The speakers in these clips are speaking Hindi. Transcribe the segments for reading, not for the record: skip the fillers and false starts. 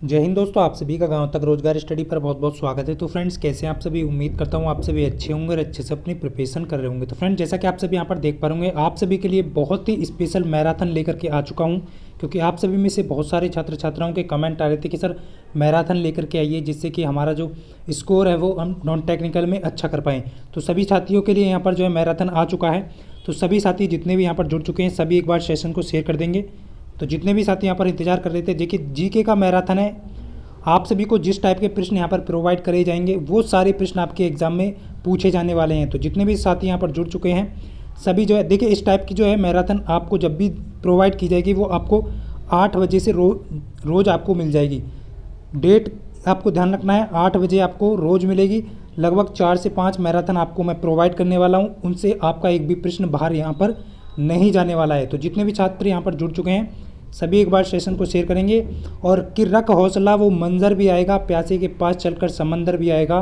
जय हिंद दोस्तों, आप सभी का गांव तक रोजगार स्टडी पर बहुत बहुत स्वागत है। तो फ्रेंड्स, कैसे हैं आप सभी। उम्मीद करता हूं आप सभी अच्छे होंगे और अच्छे से अपनी प्रिपरेशन कर रहे होंगे। तो फ्रेंड्स, जैसा कि आप सभी यहां पर देख पा रहे होंगे, आप सभी के लिए बहुत ही स्पेशल मैराथन लेकर के आ चुका हूं, क्योंकि आप सभी में से बहुत सारे छात्र छात्राओं के कमेंट आ रहे थे कि सर मैराथन लेकर के आइए, जिससे कि हमारा जो स्कोर है वो हम नॉन टेक्निकल में अच्छा कर पाएँ। तो सभी साथियों के लिए यहाँ पर जो है मैराथन आ चुका है। तो सभी साथी जितने भी यहाँ पर जुड़ चुके हैं, सभी एक बार सेशन को शेयर कर देंगे। तो जितने भी साथी यहाँ पर इंतजार कर रहे थे, देखिए जीके का मैराथन है। आप सभी को जिस टाइप के प्रश्न यहाँ पर प्रोवाइड करे जाएंगे वो सारे प्रश्न आपके एग्जाम में पूछे जाने वाले हैं। तो जितने भी साथी यहाँ पर जुड़ चुके हैं, सभी जो है देखिए इस टाइप की जो है मैराथन आपको जब भी प्रोवाइड की जाएगी वो आपको 8 बजे से रोज़ आपको मिल जाएगी। डेट आपको ध्यान रखना है, 8 बजे आपको रोज़ मिलेगी। लगभग 4 से 5 मैराथन आपको मैं प्रोवाइड करने वाला हूँ, उनसे आपका एक भी प्रश्न बाहर यहाँ पर नहीं जाने वाला है। तो जितने भी छात्र यहाँ पर जुड़ चुके हैं, सभी एक बार सेशन को शेयर करेंगे। और कि रख हौसला वो मंजर भी आएगा, प्यासे के पास चलकर समंदर भी आएगा,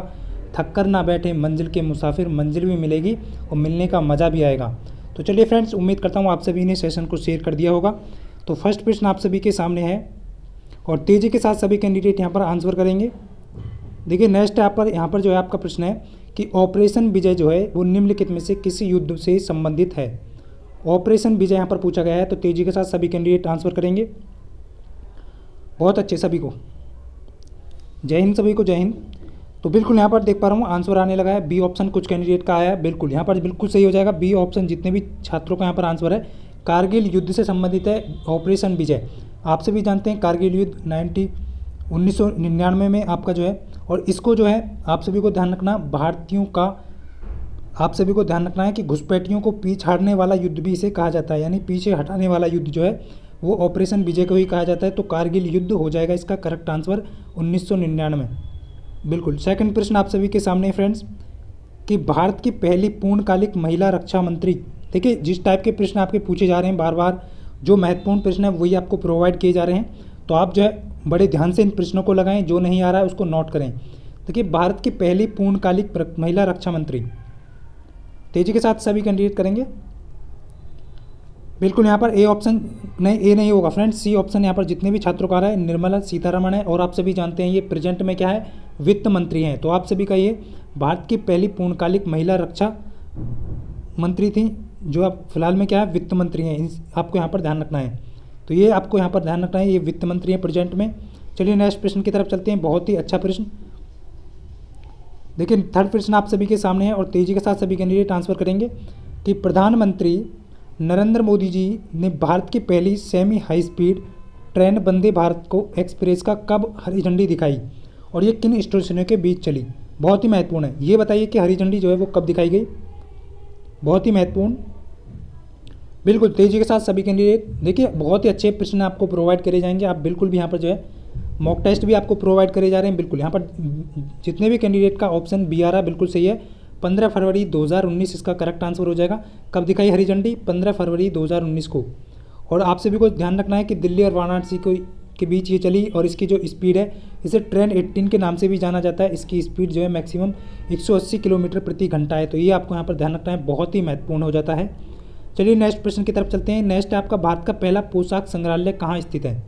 थक कर ना बैठे मंजिल के मुसाफिर, मंजिल भी मिलेगी और मिलने का मज़ा भी आएगा। तो चलिए फ्रेंड्स, उम्मीद करता हूँ आप सभी ने सेशन को शेयर कर दिया होगा। तो फर्स्ट प्रश्न आप सभी के सामने है और तेज़ी के साथ सभी कैंडिडेट यहाँ पर आंसर करेंगे। देखिए नेक्स्ट यहाँ पर जो है आपका प्रश्न है कि ऑपरेशन विजय जो है वो निम्नलिखित में से किसी युद्ध से संबंधित है। ऑपरेशन विजय यहाँ पर पूछा गया है, तो तेजी के साथ सभी कैंडिडेट आंसर करेंगे। बहुत अच्छे, सभी को जय हिंद, सभी को जय हिंद। तो बिल्कुल यहाँ पर देख पा रहा हूँ आंसर आने लगा है। बी ऑप्शन कुछ कैंडिडेट का आया है, बिल्कुल यहाँ पर बिल्कुल सही हो जाएगा। बी ऑप्शन जितने भी छात्रों का यहाँ पर आंसर है, कारगिल युद्ध से संबंधित है ऑपरेशन विजय। आप सभी जानते हैं कारगिल युद्ध 1999 में आपका जो है, और इसको जो है आप सभी को ध्यान रखना, भारतीयों का आप सभी को ध्यान रखना है कि घुसपैठियों को पीछाड़ने वाला युद्ध भी इसे कहा जाता है, यानी पीछे हटाने वाला युद्ध जो है वो ऑपरेशन विजय को ही कहा जाता है। तो कारगिल युद्ध हो जाएगा इसका करेक्ट आंसर 1999। बिल्कुल। सेकंड प्रश्न आप सभी के सामने फ्रेंड्स कि भारत की पहली पूर्णकालिक महिला रक्षा मंत्री। देखिए जिस टाइप के प्रश्न आपके पूछे जा रहे हैं, बार बार जो महत्वपूर्ण प्रश्न है वही आपको प्रोवाइड किए जा रहे हैं। तो आप जो है बड़े ध्यान से इन प्रश्नों को लगाएं, जो नहीं आ रहा है उसको नोट करें। देखिए भारत की पहली पूर्णकालिक महिला रक्षा मंत्री, तेजी के साथ सभी कैंडिडेट करेंगे। बिल्कुल यहाँ पर ए ऑप्शन नहीं, ए नहीं होगा फ्रेंड्स, सी ऑप्शन यहाँ पर जितने भी छात्रों का आ रहा है निर्मला सीतारमण है। और आप सभी जानते हैं ये प्रेजेंट में क्या है, वित्त मंत्री हैं। तो आप सभी का ये भारत की पहली पूर्णकालिक महिला रक्षा मंत्री थी, जो आप फिलहाल में क्या है वित्त मंत्री हैं। आपको यहाँ पर ध्यान रखना है, तो ये आपको यहाँ पर ध्यान रखना है, ये वित्त मंत्री हैं प्रेजेंट में। चलिए नेक्स्ट प्रश्न की तरफ चलते हैं। बहुत ही अच्छा प्रश्न। देखिए थर्ड प्रश्न आप सभी के सामने है और तेजी के साथ सभी कैंडिडेट आंसर करेंगे कि प्रधानमंत्री नरेंद्र मोदी जी ने भारत की पहली semi high speed train Vande Bharat को एक्सप्रेस का कब हरी झंडी दिखाई और ये किन स्टेशनों के बीच चली। बहुत ही महत्वपूर्ण है, ये बताइए कि हरी झंडी जो है वो कब दिखाई गई। बहुत ही महत्वपूर्ण। बिल्कुल तेजी के साथ सभी कैंडिडेट। देखिए बहुत ही अच्छे प्रश्न आपको प्रोवाइड करे जाएंगे। आप बिल्कुल भी यहाँ पर जो है मॉक टेस्ट भी आपको प्रोवाइड करे जा रहे हैं। बिल्कुल यहाँ पर जितने भी कैंडिडेट का ऑप्शन बी आ रहा है बिल्कुल सही है। 15 फरवरी 2019 इसका करेक्ट आंसर हो जाएगा। कब दिखाई हरी झंडी, 15 फरवरी 2019 को। और आप सभी को ध्यान रखना है कि दिल्ली और वाराणसी के बीच ये चली और इसकी जो स्पीड है इसे ट्रेन 18 के नाम से भी जाना जाता है। इसकी स्पीड जो है मैक्सिमम 180 किलोमीटर प्रति घंटा है। तो ये आपको यहाँ पर ध्यान रखना है, बहुत ही महत्वपूर्ण हो जाता है। चलिए नेक्स्ट प्रश्न की तरफ चलते हैं। नेक्स्ट है आपका भारत का पहला पोशाक संग्रहालय कहाँ स्थित है।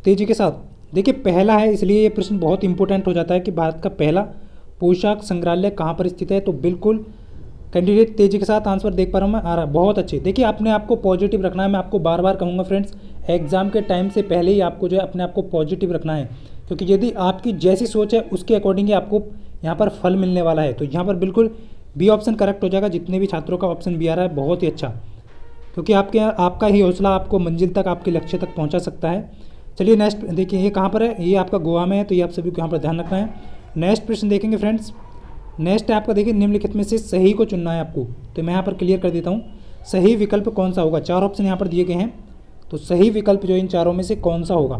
तेजी के साथ देखिए पहला है, इसलिए ये प्रश्न बहुत इंपॉर्टेंट हो जाता है कि भारत का पहला पोशाक संग्रहालय कहाँ पर स्थित है। तो बिल्कुल कैंडिडेट तेजी के साथ आंसर देख पा रहा हूँ मैं, आ रहा है। बहुत अच्छे। देखिए अपने आप को पॉजिटिव रखना है। मैं आपको बार बार कहूँगा फ्रेंड्स, एग्जाम के टाइम से पहले ही आपको जो है अपने आप को पॉजिटिव रखना है, क्योंकि यदि आपकी जैसी सोच है उसके अकॉर्डिंग ही आपको यहाँ पर फल मिलने वाला है। तो यहाँ पर बिल्कुल बी ऑप्शन करेक्ट हो जाएगा। जितने भी छात्रों का ऑप्शन बी आ रहा है बहुत ही अच्छा, क्योंकि आपका ही हौसला आपको मंजिल तक, आपके लक्ष्य तक पहुँचा सकता है। चलिए नेक्स्ट देखिए ये कहाँ पर है, ये आपका गोवा में है। तो ये आप सभी को यहाँ पर ध्यान रखना है। नेक्स्ट प्रश्न देखेंगे फ्रेंड्स। नेक्स्ट है आपका देखिए निम्नलिखित में से सही को चुनना है आपको। तो मैं यहाँ पर क्लियर कर देता हूँ, सही विकल्प कौन सा होगा। 4 ऑप्शन यहाँ पर दिए गए हैं, तो सही विकल्प जो इन चारों में से कौन सा होगा।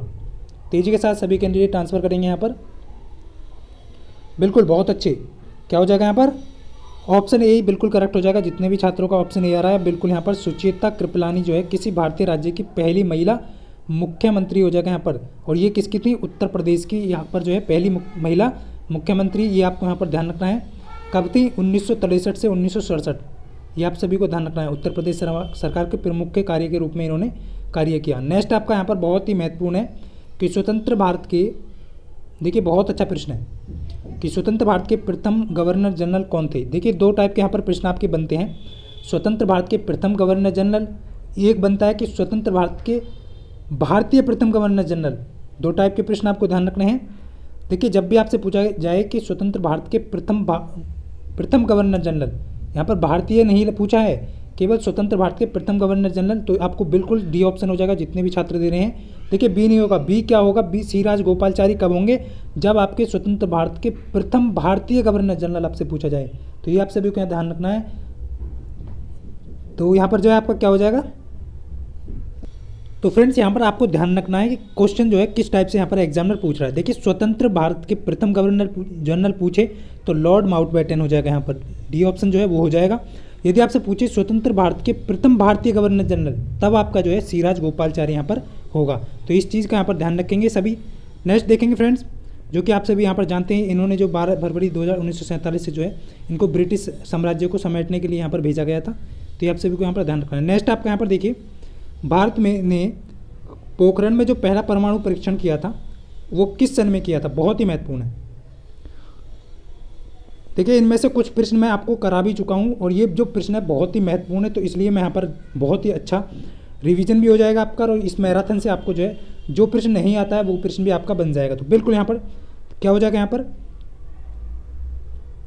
तेजी के साथ सभी कैंडिडेट आंसर करेंगे यहाँ पर। बिल्कुल बहुत अच्छे। क्या हो जाएगा यहाँ पर, ऑप्शन ए बिल्कुल करेक्ट हो जाएगा। जितने भी छात्रों का ऑप्शन ए आ रहा है बिल्कुल यहाँ पर सुचेता कृपलानी जो है किसी भारतीय राज्य की पहली महिला मुख्यमंत्री हो जाएगा यहाँ पर। और ये किसकी थी, उत्तर प्रदेश की यहाँ पर जो है पहली महिला मुख्यमंत्री। ये आपको यहाँ पर ध्यान रखना है। कब थी, 1963 से 1967। ये आप सभी को ध्यान रखना है। उत्तर प्रदेश सरकार के प्रमुख के कार्य के रूप में इन्होंने कार्य किया। नेक्स्ट आपका यहाँ पर बहुत ही महत्वपूर्ण है कि स्वतंत्र भारत के, देखिए बहुत अच्छा प्रश्न है, कि स्वतंत्र भारत के प्रथम गवर्नर जनरल कौन थे। देखिए दो टाइप के यहाँ पर प्रश्न आपके बनते हैं, स्वतंत्र भारत के प्रथम गवर्नर जनरल, एक बनता है कि स्वतंत्र भारत के भारतीय प्रथम गवर्नर जनरल। दो टाइप के प्रश्न आपको ध्यान रखने हैं। देखिए जब भी आपसे पूछा जाए कि स्वतंत्र भारत के प्रथम गवर्नर जनरल, यहाँ पर भारतीय नहीं पूछा है, केवल स्वतंत्र भारत के प्रथम गवर्नर जनरल, तो आपको बिल्कुल डी ऑप्शन हो जाएगा जितने भी छात्र दे रहे हैं। देखिए बी नहीं होगा, बी क्या होगा, बी सी राजगोपालाचारी कब होंगे, जब आपके स्वतंत्र भारत के प्रथम भारतीय गवर्नर जनरल आपसे पूछा जाए। तो ये आप सभी को यहाँ ध्यान रखना है। तो यहाँ पर जो है आपका क्या हो जाएगा, तो फ्रेंड्स यहाँ पर आपको ध्यान रखना है कि क्वेश्चन जो है किस टाइप से यहाँ पर एग्जामिनर पूछ रहा है। देखिए स्वतंत्र भारत के प्रथम गवर्नर जनरल पूछे तो लॉर्ड माउंटबेटन हो जाएगा, यहाँ पर डी ऑप्शन जो है वो हो जाएगा। यदि आपसे पूछे स्वतंत्र भारत के प्रथम भारतीय गवर्नर जनरल, तब आपका जो है सी राजगोपालाचारी यहाँ पर होगा। तो इस चीज़ का यहाँ पर ध्यान रखेंगे सभी। नेक्स्ट देखेंगे फ्रेंड्स, जो कि आप सभी यहाँ पर जानते हैं, इन्होंने जो 12 फरवरी 1947 से जो है इनको ब्रिटिश साम्राज्य को समेटने के लिए यहाँ पर भेजा गया था। तो ये आप सभी को यहाँ पर ध्यान रखना है। नेक्स्ट आपका यहाँ पर देखिए, भारत में ने पोखरण में जो पहला परमाणु परीक्षण किया था वो किस सन में किया था, बहुत ही महत्वपूर्ण है। देखिए इनमें से कुछ प्रश्न मैं आपको करा भी चुका हूँ और ये जो प्रश्न है बहुत ही महत्वपूर्ण है, तो इसलिए मैं यहाँ पर बहुत ही अच्छा रिवीजन भी हो जाएगा आपका, और इस मैराथन से आपको जो है जो प्रश्न नहीं आता है वो प्रश्न भी आपका बन जाएगा। तो बिल्कुल यहाँ पर क्या हो जाएगा, यहाँ पर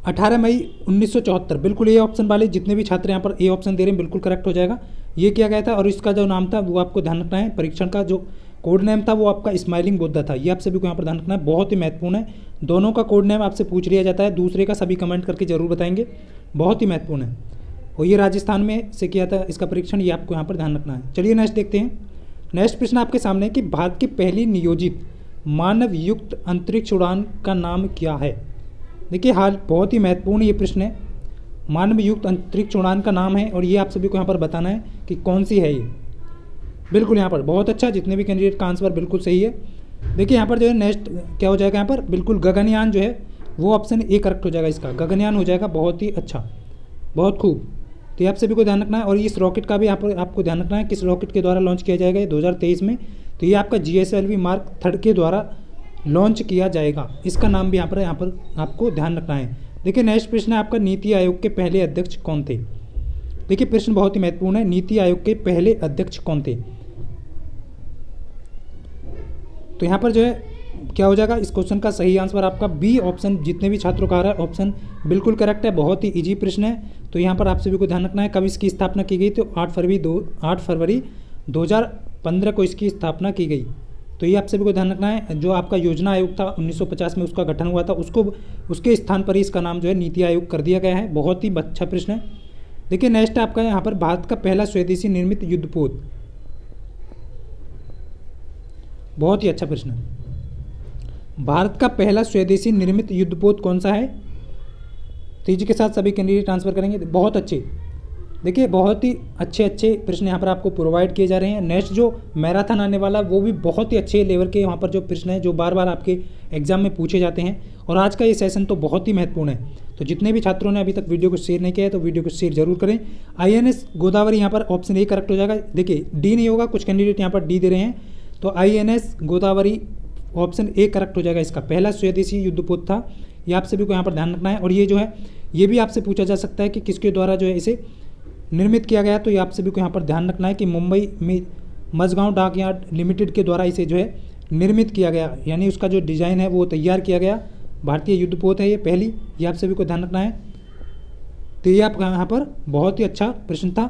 18 मई 1974, बिल्कुल ए ऑप्शन वाले जितने भी छात्र यहाँ पर ए ऑप्शन दे रहे हैं बिल्कुल करेक्ट हो जाएगा। ये किया गया था और इसका जो नाम था वो आपको ध्यान रखना है, परीक्षण का जो कोड नेम था वो आपका स्माइलिंग बुद्धा था। ये आप सभी को यहाँ पर ध्यान रखना है, बहुत ही महत्वपूर्ण है। दोनों का कोड नेम आपसे पूछ लिया जाता है, दूसरे का सभी कमेंट करके जरूर बताएंगे, बहुत ही महत्वपूर्ण है। और ये राजस्थान में से किया था इसका परीक्षण, ये आपको यहाँ पर ध्यान रखना है। चलिए नेक्स्ट देखते हैं। नेक्स्ट प्रश्न आपके सामने है कि भारत की पहली नियोजित मानव युक्त अंतरिक्ष उड़ान का नाम क्या है। देखिए हाल बहुत ही महत्वपूर्ण ये प्रश्न है, मानव युक्त अंतरिक्ष उड़ान का नाम है और ये आप सभी को यहाँ पर बताना है कि कौन सी है ये। बिल्कुल यहाँ पर बहुत अच्छा, जितने भी कैंडिडेट का आंसर बिल्कुल सही है। देखिए यहाँ पर जो है नेक्स्ट क्या हो जाएगा, यहाँ पर बिल्कुल गगनयान जो है वो ऑप्शन ए करेक्ट हो जाएगा, इसका गगनयान हो जाएगा, बहुत ही अच्छा, बहुत खूब। तो आप सभी को ध्यान रखना है और इस रॉकेट का भी यहाँ पर आपको ध्यान रखना है किस रॉकेट के द्वारा लॉन्च किया जाएगा, 2023 में। तो ये आपका GSLV मार्क 3 के द्वारा लॉन्च किया जाएगा, इसका नाम भी यहाँ पर आपको ध्यान रखना है। देखिए नेक्स्ट प्रश्न है आपका, नीति आयोग के पहले अध्यक्ष कौन थे। देखिए प्रश्न बहुत ही महत्वपूर्ण है, नीति आयोग के पहले अध्यक्ष कौन थे। तो यहाँ पर जो है क्या हो जाएगा, इस क्वेश्चन का सही आंसर आपका बी ऑप्शन, जितने भी छात्रों का आ रहा है ऑप्शन बिल्कुल करेक्ट है, बहुत ही इजी प्रश्न है। तो यहाँ पर आप सभी को ध्यान रखना है कब इसकी स्थापना की गई, तो 8 फरवरी 2015 को इसकी स्थापना की गई। तो ये आप सभी को ध्यान रखना है, जो आपका योजना आयोग था 1950 में उसका गठन हुआ था, उसके स्थान पर ही इसका नाम जो है नीति आयोग कर दिया गया है, बहुत ही अच्छा प्रश्न है। देखिए नेक्स्ट आपका यहाँ पर, भारत का पहला स्वदेशी निर्मित युद्धपोत, बहुत ही अच्छा प्रश्न है। भारत का पहला स्वदेशी निर्मित युद्धपोत कौन सा है, तेजी के साथ सभी कैंडिडेट ट्रांसफर करेंगे, बहुत अच्छे। देखिए बहुत ही अच्छे प्रश्न यहाँ पर आपको प्रोवाइड किए जा रहे हैं। नेक्स्ट जो मैराथन आने वाला वो भी बहुत ही अच्छे लेवल के यहाँ पर जो प्रश्न है जो बार बार आपके एग्जाम में पूछे जाते हैं, और आज का ये सेशन तो बहुत ही महत्वपूर्ण है। तो जितने भी छात्रों ने अभी तक वीडियो को शेयर नहीं किया है तो वीडियो को शेयर जरूर करें। INS गोदावरी यहाँ पर ऑप्शन ए करेक्ट हो जाएगा। देखिए डी नहीं होगा, कुछ कैंडिडेट यहाँ पर डी दे रहे हैं, तो INS Godavari option A correct हो जाएगा, इसका पहला स्वदेशी युद्धपोत था। ये आप सभी को यहाँ पर ध्यान रखना है। और ये जो है ये भी आपसे पूछा जा सकता है कि किसके द्वारा जो है इसे निर्मित किया गया, तो ये आप सभी को यहाँ पर ध्यान रखना है कि मुंबई में मझगांव डाक यार्ड लिमिटेड के द्वारा इसे जो है निर्मित किया गया, यानी उसका जो डिज़ाइन है वो तैयार किया गया। भारतीय युद्धपोत है ये पहली, ये आप सभी को ध्यान रखना है। तो ये आपका यहाँ पर बहुत ही अच्छा प्रश्न था।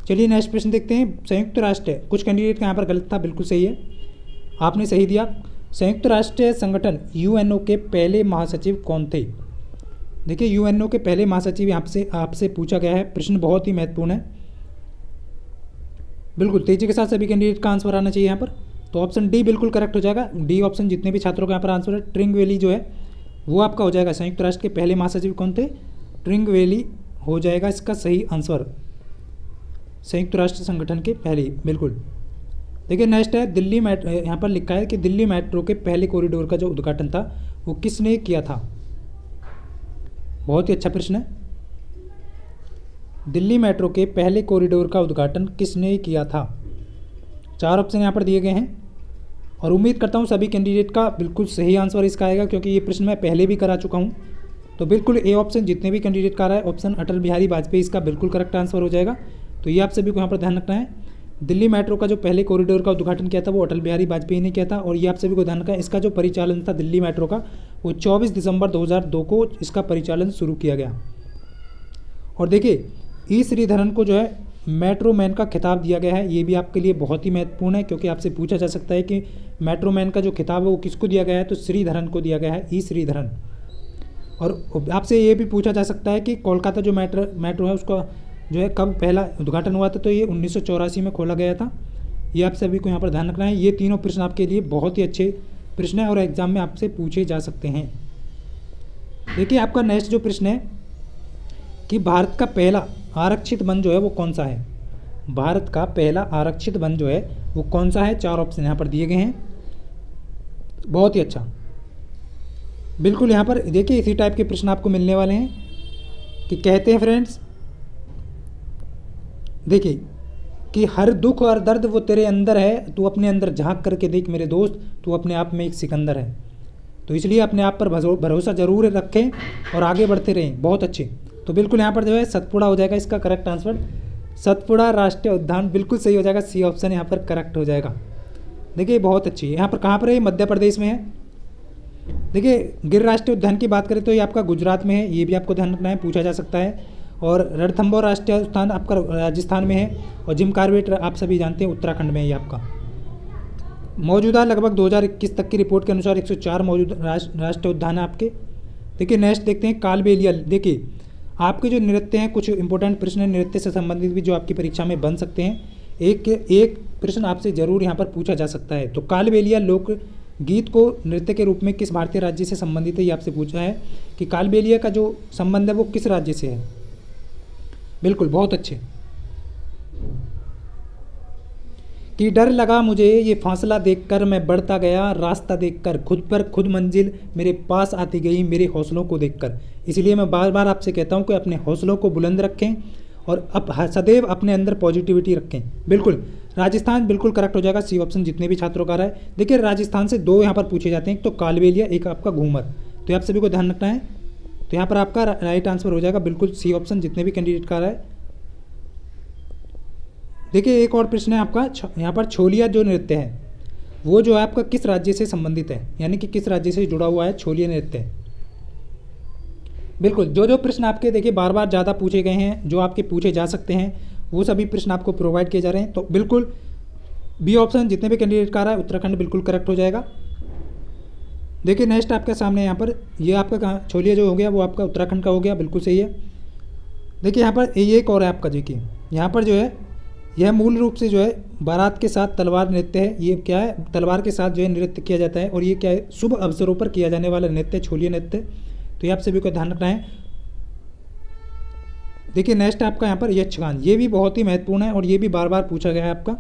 चलिए नेक्स्ट प्रश्न देखते हैं। संयुक्त राष्ट्र, कुछ कैंडिडेट का यहाँ पर गलत था, बिल्कुल सही है, आपने सही दिया। संयुक्त राष्ट्र संगठन UNO के पहले महासचिव कौन थे। देखिए UNO के पहले महासचिव यहाँ से आपसे पूछा गया है, प्रश्न बहुत ही महत्वपूर्ण है। बिल्कुल तेजी के साथ सभी कैंडिडेट का आंसर आना चाहिए यहाँ पर, तो ऑप्शन डी बिल्कुल करेक्ट हो जाएगा। डी ऑप्शन जितने भी छात्रों का यहाँ पर आंसर है, ट्रिंगवेली जो है वो आपका हो जाएगा। संयुक्त राष्ट्र के पहले महासचिव कौन थे, ट्रिंगवेली हो जाएगा इसका सही आंसर, संयुक्त राष्ट्र संगठन के पहले, बिल्कुल। देखिए नेक्स्ट है दिल्ली मेट्रो, यहाँ पर लिखा है कि दिल्ली मेट्रो के पहले कॉरिडोर का जो उद्घाटन था वो किसने किया था। बहुत ही अच्छा प्रश्न है, दिल्ली मेट्रो के पहले कॉरिडोर का उद्घाटन किसने किया था। 4 ऑप्शन यहाँ पर दिए गए हैं और उम्मीद करता हूँ सभी कैंडिडेट का बिल्कुल सही आंसर इसका आएगा, क्योंकि ये प्रश्न मैं पहले भी करा चुका हूँ। तो बिल्कुल ए ऑप्शन जितने भी कैंडिडेट का रहा है, ऑप्शन अटल बिहारी वाजपेयी इसका बिल्कुल करेक्ट आंसर हो जाएगा। तो ये आप सभी को यहाँ पर ध्यान रखना है। दिल्ली मेट्रो का जो पहले कॉरिडोर का उद्घाटन किया था वो अटल बिहारी वाजपेयी ने किया था। और ये आप सभी को ध्यान रखना है, इसका जो परिचालन था दिल्ली मेट्रो का वो 24 दिसंबर 2002 को इसका परिचालन शुरू किया गया। और देखिए ई श्रीधरन को जो है मेट्रो मैन का खिताब दिया गया है। ये भी आपके लिए बहुत ही महत्वपूर्ण है, क्योंकि आपसे पूछा जा सकता है कि मेट्रो मैन का जो खिताब है वो किसको दिया गया है, तो श्रीधरन को दिया गया है, ई श्रीधरन। और आपसे ये भी पूछा जा सकता है कि कोलकाता जो मेट्रो है उसका जो है कब पहला उद्घाटन हुआ था, तो ये 1984 में खोला गया था। ये आप सभी को यहाँ पर ध्यान रखना है। ये तीनों प्रश्न आपके लिए बहुत ही अच्छे प्रश्न हैं और एग्जाम में आपसे पूछे जा सकते हैं। देखिए आपका नेक्स्ट जो प्रश्न है कि भारत का पहला आरक्षित वन जो है वो कौन सा है। भारत का पहला आरक्षित वन जो है वो कौन सा है, 4 ऑप्शन यहाँ पर दिए गए हैं। बहुत ही अच्छा, बिल्कुल यहाँ पर देखिए इसी टाइप के प्रश्न आपको मिलने वाले हैं कि कहते हैं फ्रेंड्स, देखिए कि हर दुख और दर्द वो तेरे अंदर है, तू अपने अंदर झांक करके देख मेरे दोस्त, तू अपने आप में एक सिकंदर है। तो इसलिए अपने आप पर भरोसा जरूर रखें और आगे बढ़ते रहें। बहुत अच्छे। तो बिल्कुल यहाँ पर जो है सतपुड़ा हो जाएगा इसका करेक्ट आंसर। सतपुड़ा राष्ट्रीय उद्यान बिल्कुल सही हो जाएगा, सी ऑप्शन यहाँ पर करेक्ट हो जाएगा। देखिए बहुत अच्छी है। यहाँ पर कहाँ पर है, मध्य प्रदेश में है। देखिए गिर राष्ट्रीय उद्यान की बात करें तो ये आपका गुजरात में है, ये भी आपको ध्यान रखना है, पूछा जा सकता है। और रणथंभौर राष्ट्रीय उद्यान आपका राजस्थान में है। और जिम कॉर्बेट आप सभी जानते हैं उत्तराखंड में है। ये आपका मौजूदा लगभग 2021 तक की रिपोर्ट के अनुसार 104 मौजूद राष्ट्रीय उद्यान है आपके। देखिए नेक्स्ट देखते हैं कालबेलिया। देखिए आपके जो नृत्य हैं, कुछ इंपॉर्टेंट प्रश्न नृत्य से संबंधित भी जो आपकी परीक्षा में बन सकते हैं। एक प्रश्न आपसे जरूर यहाँ पर पूछा जा सकता है। तो कालबेलिया लोक गीत को नृत्य के रूप में किस भारतीय राज्य से संबंधित है, ये आपसे पूछा है कि कालबेलिया का जो संबंध है वो किस राज्य से है। बिल्कुल बहुत अच्छे। कि डर लगा मुझे ये फासला देखकर, मैं बढ़ता गया रास्ता देखकर, खुद पर खुद मंजिल मेरे पास आती गई मेरे हौसलों को देखकर। इसलिए मैं बार बार आपसे कहता हूँ कि अपने हौसलों को बुलंद रखें और सदैव अपने अंदर पॉजिटिविटी रखें। बिल्कुल राजस्थान बिल्कुल करेक्ट हो जाएगा, सी ऑप्शन जितने भी छात्रों का रहा है। देखिए राजस्थान से 2 यहाँ पर पूछे जाते हैं, एक तो कालबेलिया, एक आपका घूमर। तो आप सभी को ध्यान रखना है। तो यहाँ पर आपका राइट आंसर हो जाएगा बिल्कुल सी ऑप्शन जितने भी कैंडिडेट का रहा है। देखिए एक और प्रश्न है आपका, यहाँ पर छोलिया जो नृत्य है वो जो है आपका किस राज्य से संबंधित है, यानी कि किस राज्य से जुड़ा हुआ है छोलिया नृत्य। बिल्कुल जो प्रश्न आपके देखिए बार बार ज़्यादा पूछे गए हैं, जो आपके पूछे जा सकते हैं, वो सभी प्रश्न आपको प्रोवाइड किए जा रहे हैं। तो बिल्कुल बी ऑप्शन जितने भी कैंडिडेट का रहा है उत्तराखंड बिल्कुल करेक्ट हो जाएगा। देखिए नेक्स्ट आपके सामने यहाँ पर ये आपका कहाँ छोलिया जो हो गया वो आपका उत्तराखंड का हो गया, बिल्कुल सही है। देखिए यहाँ पर ये एक और है आपका, देखिए यहाँ पर जो है यह मूल रूप से जो है बारात के साथ तलवार नृत्य है। ये क्या है, तलवार के साथ जो है नृत्य किया जाता है और ये क्या है, शुभ अवसरों पर किया जाने वाला नृत्य छोलिया नृत्य। तो ये आप सभी को ध्यान रखना है। देखिए नेक्स्ट आपका यहाँ पर यक्षगान, ये भी बहुत ही महत्वपूर्ण है और ये भी बार बार पूछा गया है आपका।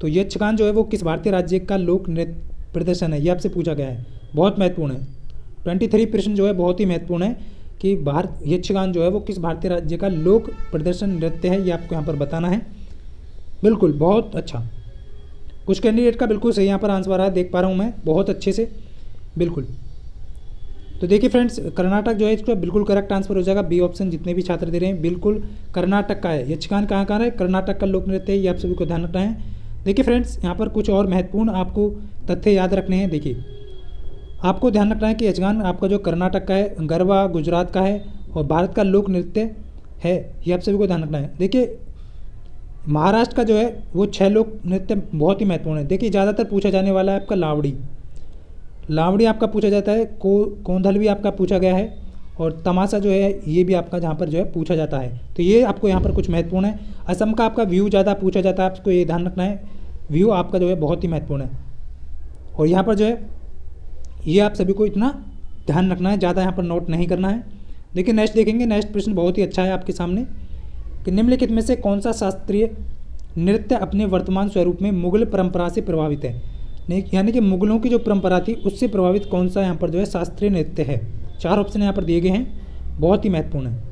तो यक्षगान जो है वो किस भारतीय राज्य का लोक नृत्य प्रदर्शन है, ये आपसे पूछा गया है, बहुत महत्वपूर्ण है। 23 प्रश्न जो है बहुत ही महत्वपूर्ण है कि यक्षगान जो है वो किस भारतीय राज्य का लोक प्रदर्शन नृत्य है, ये आपको यहाँ पर बताना है। बिल्कुल बहुत अच्छा, कुछ कैंडिडेट का बिल्कुल सही यहाँ पर आंसर आ रहा है, देख पा रहा हूँ मैं बहुत अच्छे से। बिल्कुल तो देखिए फ्रेंड्स कर्नाटक जो है इसका बिल्कुल करेक्ट आंसर हो जाएगा, बी ऑप्शन जितने भी छात्र दे रहे हैं बिल्कुल कर्नाटक का है। यक्षगान कहाँ है, कर्नाटक का लोक नृत्य है, ये आप सभी को ध्यान रखना है। देखिए फ्रेंड्स यहाँ पर कुछ और महत्वपूर्ण आपको तथ्य याद रखने हैं। देखिए आपको ध्यान रखना है कि यक्षगान आपका जो कर्नाटक का है, गरबा गुजरात का है और भारत का लोक नृत्य है, ये आप सभी को ध्यान रखना है। देखिए महाराष्ट्र का जो है वो 6 लोक नृत्य बहुत ही महत्वपूर्ण है। देखिए ज़्यादातर पूछा जाने वाला है आपका लावड़ी आपका पूछा जाता है, कोंधल भी आपका पूछा गया है और तमाशा जो है ये भी आपका जहाँ पर जो है पूछा जाता है। तो ये आपको यहाँ पर कुछ महत्वपूर्ण है। असम का आपका व्यू ज़्यादा पूछा जाता है, आपको ये ध्यान रखना है, व्यू आपका जो है बहुत ही महत्वपूर्ण है। और यहाँ पर जो है ये आप सभी को इतना ध्यान रखना है, ज़्यादा यहाँ पर नोट नहीं करना है। देखिए नेक्स्ट देखेंगे, नेक्स्ट प्रश्न बहुत ही अच्छा है आपके सामने कि निम्नलिखित में से कौन सा शास्त्रीय नृत्य अपने वर्तमान स्वरूप में मुगल परंपरा से प्रभावित है, यानी कि मुगलों की जो परंपरा थी उससे प्रभावित कौन सा यहाँ पर जो है शास्त्रीय नृत्य है। 4 ऑप्शन यहाँ पर दिए गए हैं, बहुत ही महत्वपूर्ण है।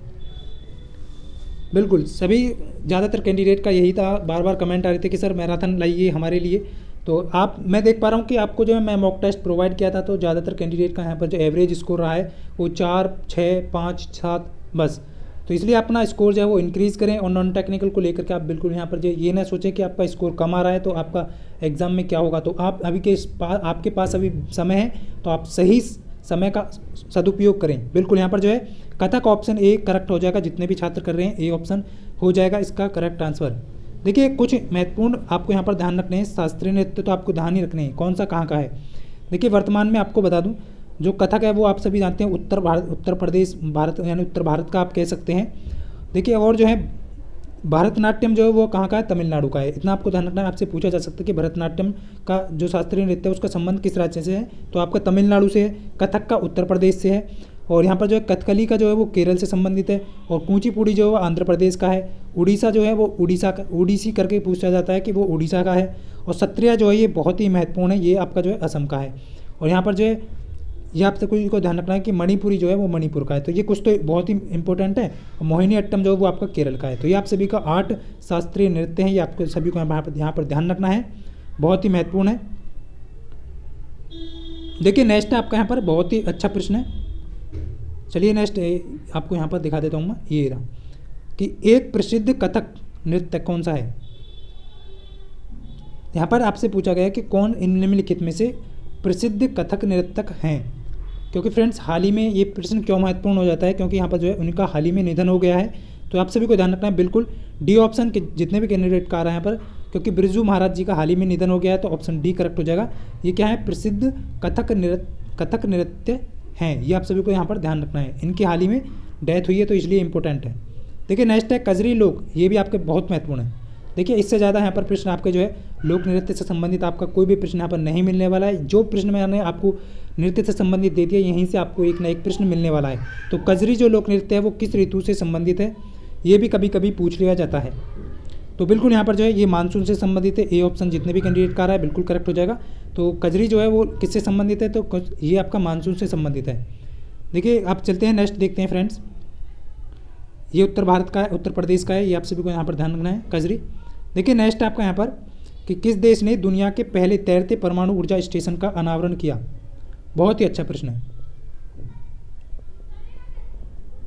बिल्कुल सभी ज़्यादातर कैंडिडेट का यही था, बार बार कमेंट आ रहे थे कि सर मैराथन लाइए हमारे लिए, तो मैं देख पा रहा हूँ कि आपको जो है मैं मॉक टेस्ट प्रोवाइड किया था, तो ज़्यादातर कैंडिडेट का यहाँ पर जो एवरेज स्कोर रहा है वो 4, 6, 5, 7 बस। तो इसलिए अपना स्कोर जो है वो इंक्रीज़ करें, और नॉन टेक्निकल को लेकर के आप बिल्कुल यहाँ पर जो ये ना सोचें कि आपका स्कोर कम आ रहा है तो आपका एग्ज़ाम में क्या होगा। तो आप अभी आपके पास अभी समय है, तो आप सही समय का सदुपयोग करें। बिल्कुल यहाँ पर जो है कथक ऑप्शन ए करेक्ट हो जाएगा, जितने भी छात्र कर रहे हैं ए ऑप्शन हो जाएगा इसका करेक्ट आंसर। देखिए कुछ महत्वपूर्ण आपको यहाँ पर ध्यान रखने हैं। शास्त्रीय नृत्य तो आपको ध्यान ही रखने हैं, कौन सा कहाँ का है। देखिए वर्तमान में आपको बता दूँ, जो कथक है वो आप सभी जानते हैं उत्तर प्रदेश भारत यानी उत्तर भारत का आप कह सकते हैं। देखिए और जो है भरतनाट्यम जो है वो कहाँ का है, तमिलनाडु का है। इतना आपको ध्यान रखना है। आपसे पूछा जा सकता है कि भरतनाट्यम का जो शास्त्रीय नृत्य है उसका संबंध किस राज्य से है, तो आपका तमिलनाडु से है। कथक का उत्तर प्रदेश से है, और यहाँ पर जो है कथकली का जो है वो केरल से संबंधित है, और कुचिपुड़ी जो है वो आंध्र प्रदेश का है। उड़ीसा जो है वो उड़ीसी करके पूछा जाता है कि वो उड़ीसा का है। और सत्रिया जो है ये बहुत ही महत्वपूर्ण है, ये आपका जो है असम का है। और यहाँ पर जो है ये आपसे कुछ को ध्यान रखना है कि मणिपुरी जो है वो मणिपुर का है। तो ये कुछ तो बहुत ही इंपॉर्टेंट है। और मोहिनी अट्टम जो है वो आपका केरल का है। तो ये आप सभी का 8 शास्त्रीय नृत्य हैं, ये आपको सभी को यहाँ पर ध्यान रखना है, बहुत ही महत्वपूर्ण है। देखिए नेक्स्ट आपका यहाँ पर बहुत ही अच्छा प्रश्न है। चलिए नेक्स्ट आपको यहाँ पर दिखा देता हूँ मैं, ये रहा कि एक प्रसिद्ध कथक नृत्य कौन सा है। यहाँ पर आपसे पूछा गया कि कौन इन निम्नलिखित में से प्रसिद्ध कथक नृत्यक हैं। क्योंकि फ्रेंड्स हाल ही में ये प्रश्न क्यों महत्वपूर्ण हो जाता है, क्योंकि यहाँ पर जो है उनका हाल ही में निधन हो गया है। तो आप सभी को ध्यान रखना है, बिल्कुल डी ऑप्शन के जितने भी कैंडिडेट का आ रहा है यहाँ पर, क्योंकि बिरजू महाराज जी का हाल ही में निधन हो गया है, तो ऑप्शन डी करेक्ट हो जाएगा। ये क्या है, प्रसिद्ध कथक नृत्य हैं, ये आप सभी को यहाँ पर ध्यान रखना है। इनकी हाल ही में डेथ हुई है, तो इसलिए इंपॉर्टेंट है। देखिए नेक्स्ट है कजरी लोक, ये भी आपके बहुत महत्वपूर्ण है। देखिए इससे ज़्यादा यहाँ पर प्रश्न आपके जो है लोक नृत्य से संबंधित आपका कोई भी प्रश्न यहाँ पर नहीं मिलने वाला है। जो प्रश्न मैंने आपको नृत्य से संबंधित दे दिया, यहीं से आपको एक ना एक प्रश्न मिलने वाला है। तो कजरी जो लोक नृत्य है वो किस ऋतु से संबंधित है, ये भी कभी कभी पूछ लिया जाता है। तो बिल्कुल यहाँ पर जो है ये मानसून से संबंधित है। ए ऑप्शन जितने भी कैंडिडेट का रहा है बिल्कुल करेक्ट हो जाएगा। तो कजरी जो है वो किससे संबंधित है, तो ये आपका मानसून से संबंधित है। देखिए आप चलते हैं नेक्स्ट देखते हैं फ्रेंड्स, ये उत्तर भारत का है, उत्तर प्रदेश का है, ये आप सभी को यहाँ पर ध्यान रखना है कजरी। देखिए नेक्स्ट आपका यहाँ पर कि किस देश ने दुनिया के पहले तैरते परमाणु ऊर्जा स्टेशन का अनावरण किया। बहुत ही अच्छा प्रश्न है।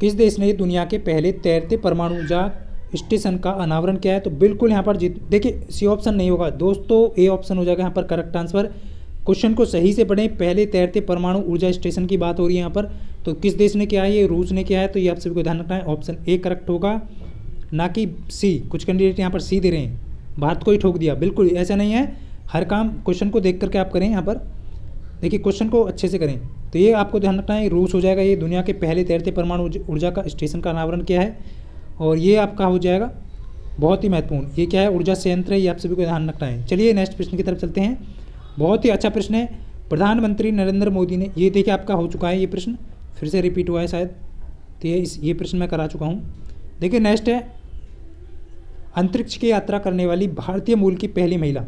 किस देश ने दुनिया के पहले तैरते परमाणु ऊर्जा स्टेशन का अनावरण किया है, तो बिल्कुल यहाँ पर देखिए सी ऑप्शन नहीं होगा दोस्तों, ए ऑप्शन हो जाएगा यहाँ पर करेक्ट आंसर। क्वेश्चन को सही से पढ़ें, पहले तैरते परमाणु ऊर्जा स्टेशन की बात हो रही है यहाँ पर। तो किस देश ने किया है, ये रूस ने किया है। तो ये आप सभी को ध्यान रखना है, ऑप्शन ए करेक्ट होगा, ना कि सी। कुछ कैंडिडेट यहाँ पर सी दे रहे हैं, भारत को ही ठोक दिया। बिल्कुल ऐसा नहीं है, हर काम क्वेश्चन को देख करके आप करें। यहाँ पर देखिए क्वेश्चन को अच्छे से करें। तो ये आपको ध्यान रखना है, रूस हो जाएगा। ये दुनिया के पहले तैरते परमाणु ऊर्जा का स्टेशन का अनावरण किया है, और ये आपका हो जाएगा बहुत ही महत्वपूर्ण। ये क्या है, ऊर्जा संयंत्र है, ये आप सभी को ध्यान रखना है। चलिए नेक्स्ट प्रश्न की तरफ चलते हैं। बहुत ही अच्छा प्रश्न है। प्रधानमंत्री नरेंद्र मोदी ने, ये देखिए आपका हो चुका है, ये प्रश्न फिर से रिपीट हुआ है शायद, तो ये प्रश्न मैं करा चुका हूँ। देखिए नेक्स्ट है अंतरिक्ष की यात्रा करने वाली भारतीय मूल की पहली महिला।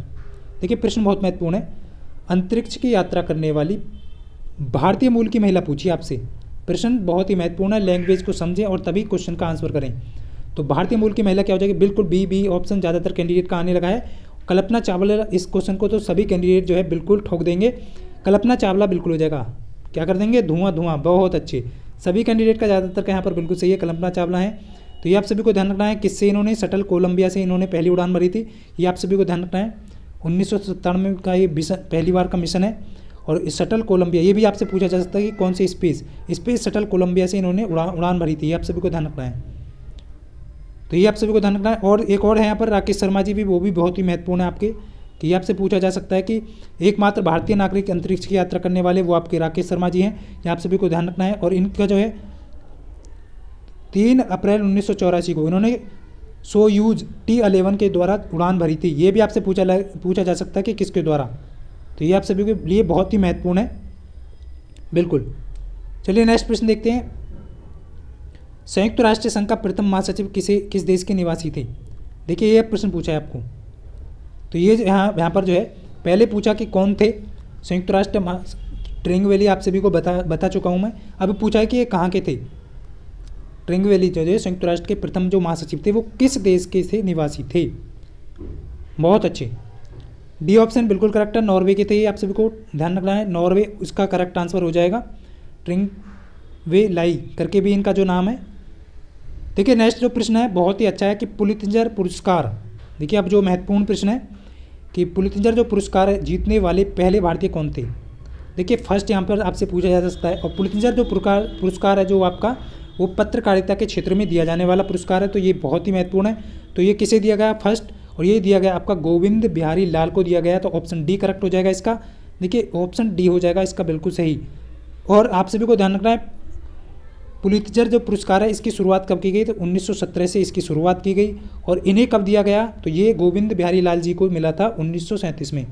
देखिए प्रश्न बहुत महत्वपूर्ण है। अंतरिक्ष की यात्रा करने वाली भारतीय मूल की महिला पूछी आपसे, प्रश्न बहुत ही महत्वपूर्ण है। लैंग्वेज को समझें और तभी क्वेश्चन का आंसर करें। तो भारतीय मूल की महिला क्या हो जाएगी, बिल्कुल बी ऑप्शन ज़्यादातर कैंडिडेट का आने लगा है। कल्पना चावला, इस क्वेश्चन को तो सभी कैंडिडेट जो है बिल्कुल ठोक देंगे। कल्पना चावला बिल्कुल हो जाएगा, क्या कर देंगे, धुआं। बहुत अच्छे, सभी कैंडिडेट का ज़्यादातर का यहाँ पर बिल्कुल सही है, कल्पना चावला है। तो ये आप सभी को ध्यान रखना है। किससे इन्होंने, शटल कोलंबिया से इन्होंने पहली उड़ान भरी थी, ये आप सभी को ध्यान रखना है। 1997 का ये पहली बार का मिशन है। और शटल कोलंबिया, ये भी आपसे पूछा जा सकता है कि कौन से स्पेस शटल कोलंबिया से इन्होंने उड़ान भरी थी, ये आप सभी को ध्यान रखना है। तो ये आप सभी को ध्यान रखना है। और एक और है यहाँ पर राकेश शर्मा जी भी, वो भी बहुत ही महत्वपूर्ण है आपके, कि ये आपसे पूछा जा सकता है कि एकमात्र भारतीय नागरिक अंतरिक्ष की यात्रा करने वाले वो आपके राकेश शर्मा जी हैं, ये आप सभी को ध्यान रखना है। और इनका जो है 3 अप्रैल 1984 को इन्होंने सोयूज T11 के द्वारा उड़ान भरी थी, ये भी आपसे पूछा जा सकता है कि किसके द्वारा। तो ये आप सभी के लिए बहुत ही महत्वपूर्ण है बिल्कुल। चलिए नेक्स्ट प्रश्न देखते हैं। संयुक्त राष्ट्र संघ का प्रथम महासचिव किस देश के निवासी थे। देखिए ये प्रश्न पूछा है आपको। तो ये यहाँ पर जो है पहले पूछा कि कौन थे संयुक्त राष्ट्र ट्रिंगवेली, आप सभी को बता चुका हूँ मैं। अभी पूछा है कि ये कहाँ के थे। ट्रिंगवेली जो है संयुक्त राष्ट्र के प्रथम जो महासचिव थे वो किस देश के से निवासी थे। बहुत अच्छे। डी ऑप्शन बिल्कुल करेक्ट है, नॉर्वे के थे ये, आप सभी को ध्यान रखना है, नॉर्वे उसका करेक्ट आंसर हो जाएगा। ट्रिंग वे लाई करके भी इनका जो नाम है। देखिए नेक्स्ट जो प्रश्न है बहुत ही अच्छा है कि पुलित्जर पुरस्कार, देखिए अब जो महत्वपूर्ण प्रश्न है कि पुलित्जर जो पुरस्कार जीतने वाले पहले भारतीय कौन थे। देखिए फर्स्ट यहाँ पर आपसे पूछा जा सकता है, और पुलित्जर जो पुरस्कार है जो आपका वो पत्रकारिता के क्षेत्र में दिया जाने वाला पुरस्कार है, तो ये बहुत ही महत्वपूर्ण है। तो ये किसे दिया गया फर्स्ट, और ये दिया गया आपका गोविंद बिहारी लाल को दिया गया, तो ऑप्शन डी करेक्ट हो जाएगा इसका। देखिए ऑप्शन डी हो जाएगा इसका बिल्कुल सही। और आप सभी को ध्यान रखना है पुलित्जर जो पुरस्कार है इसकी शुरुआत कब की गई, तो 1917 से इसकी शुरुआत की गई, और इन्हें कब दिया गया, तो ये गोविंद बिहारी लाल जी को मिला था 1937 में।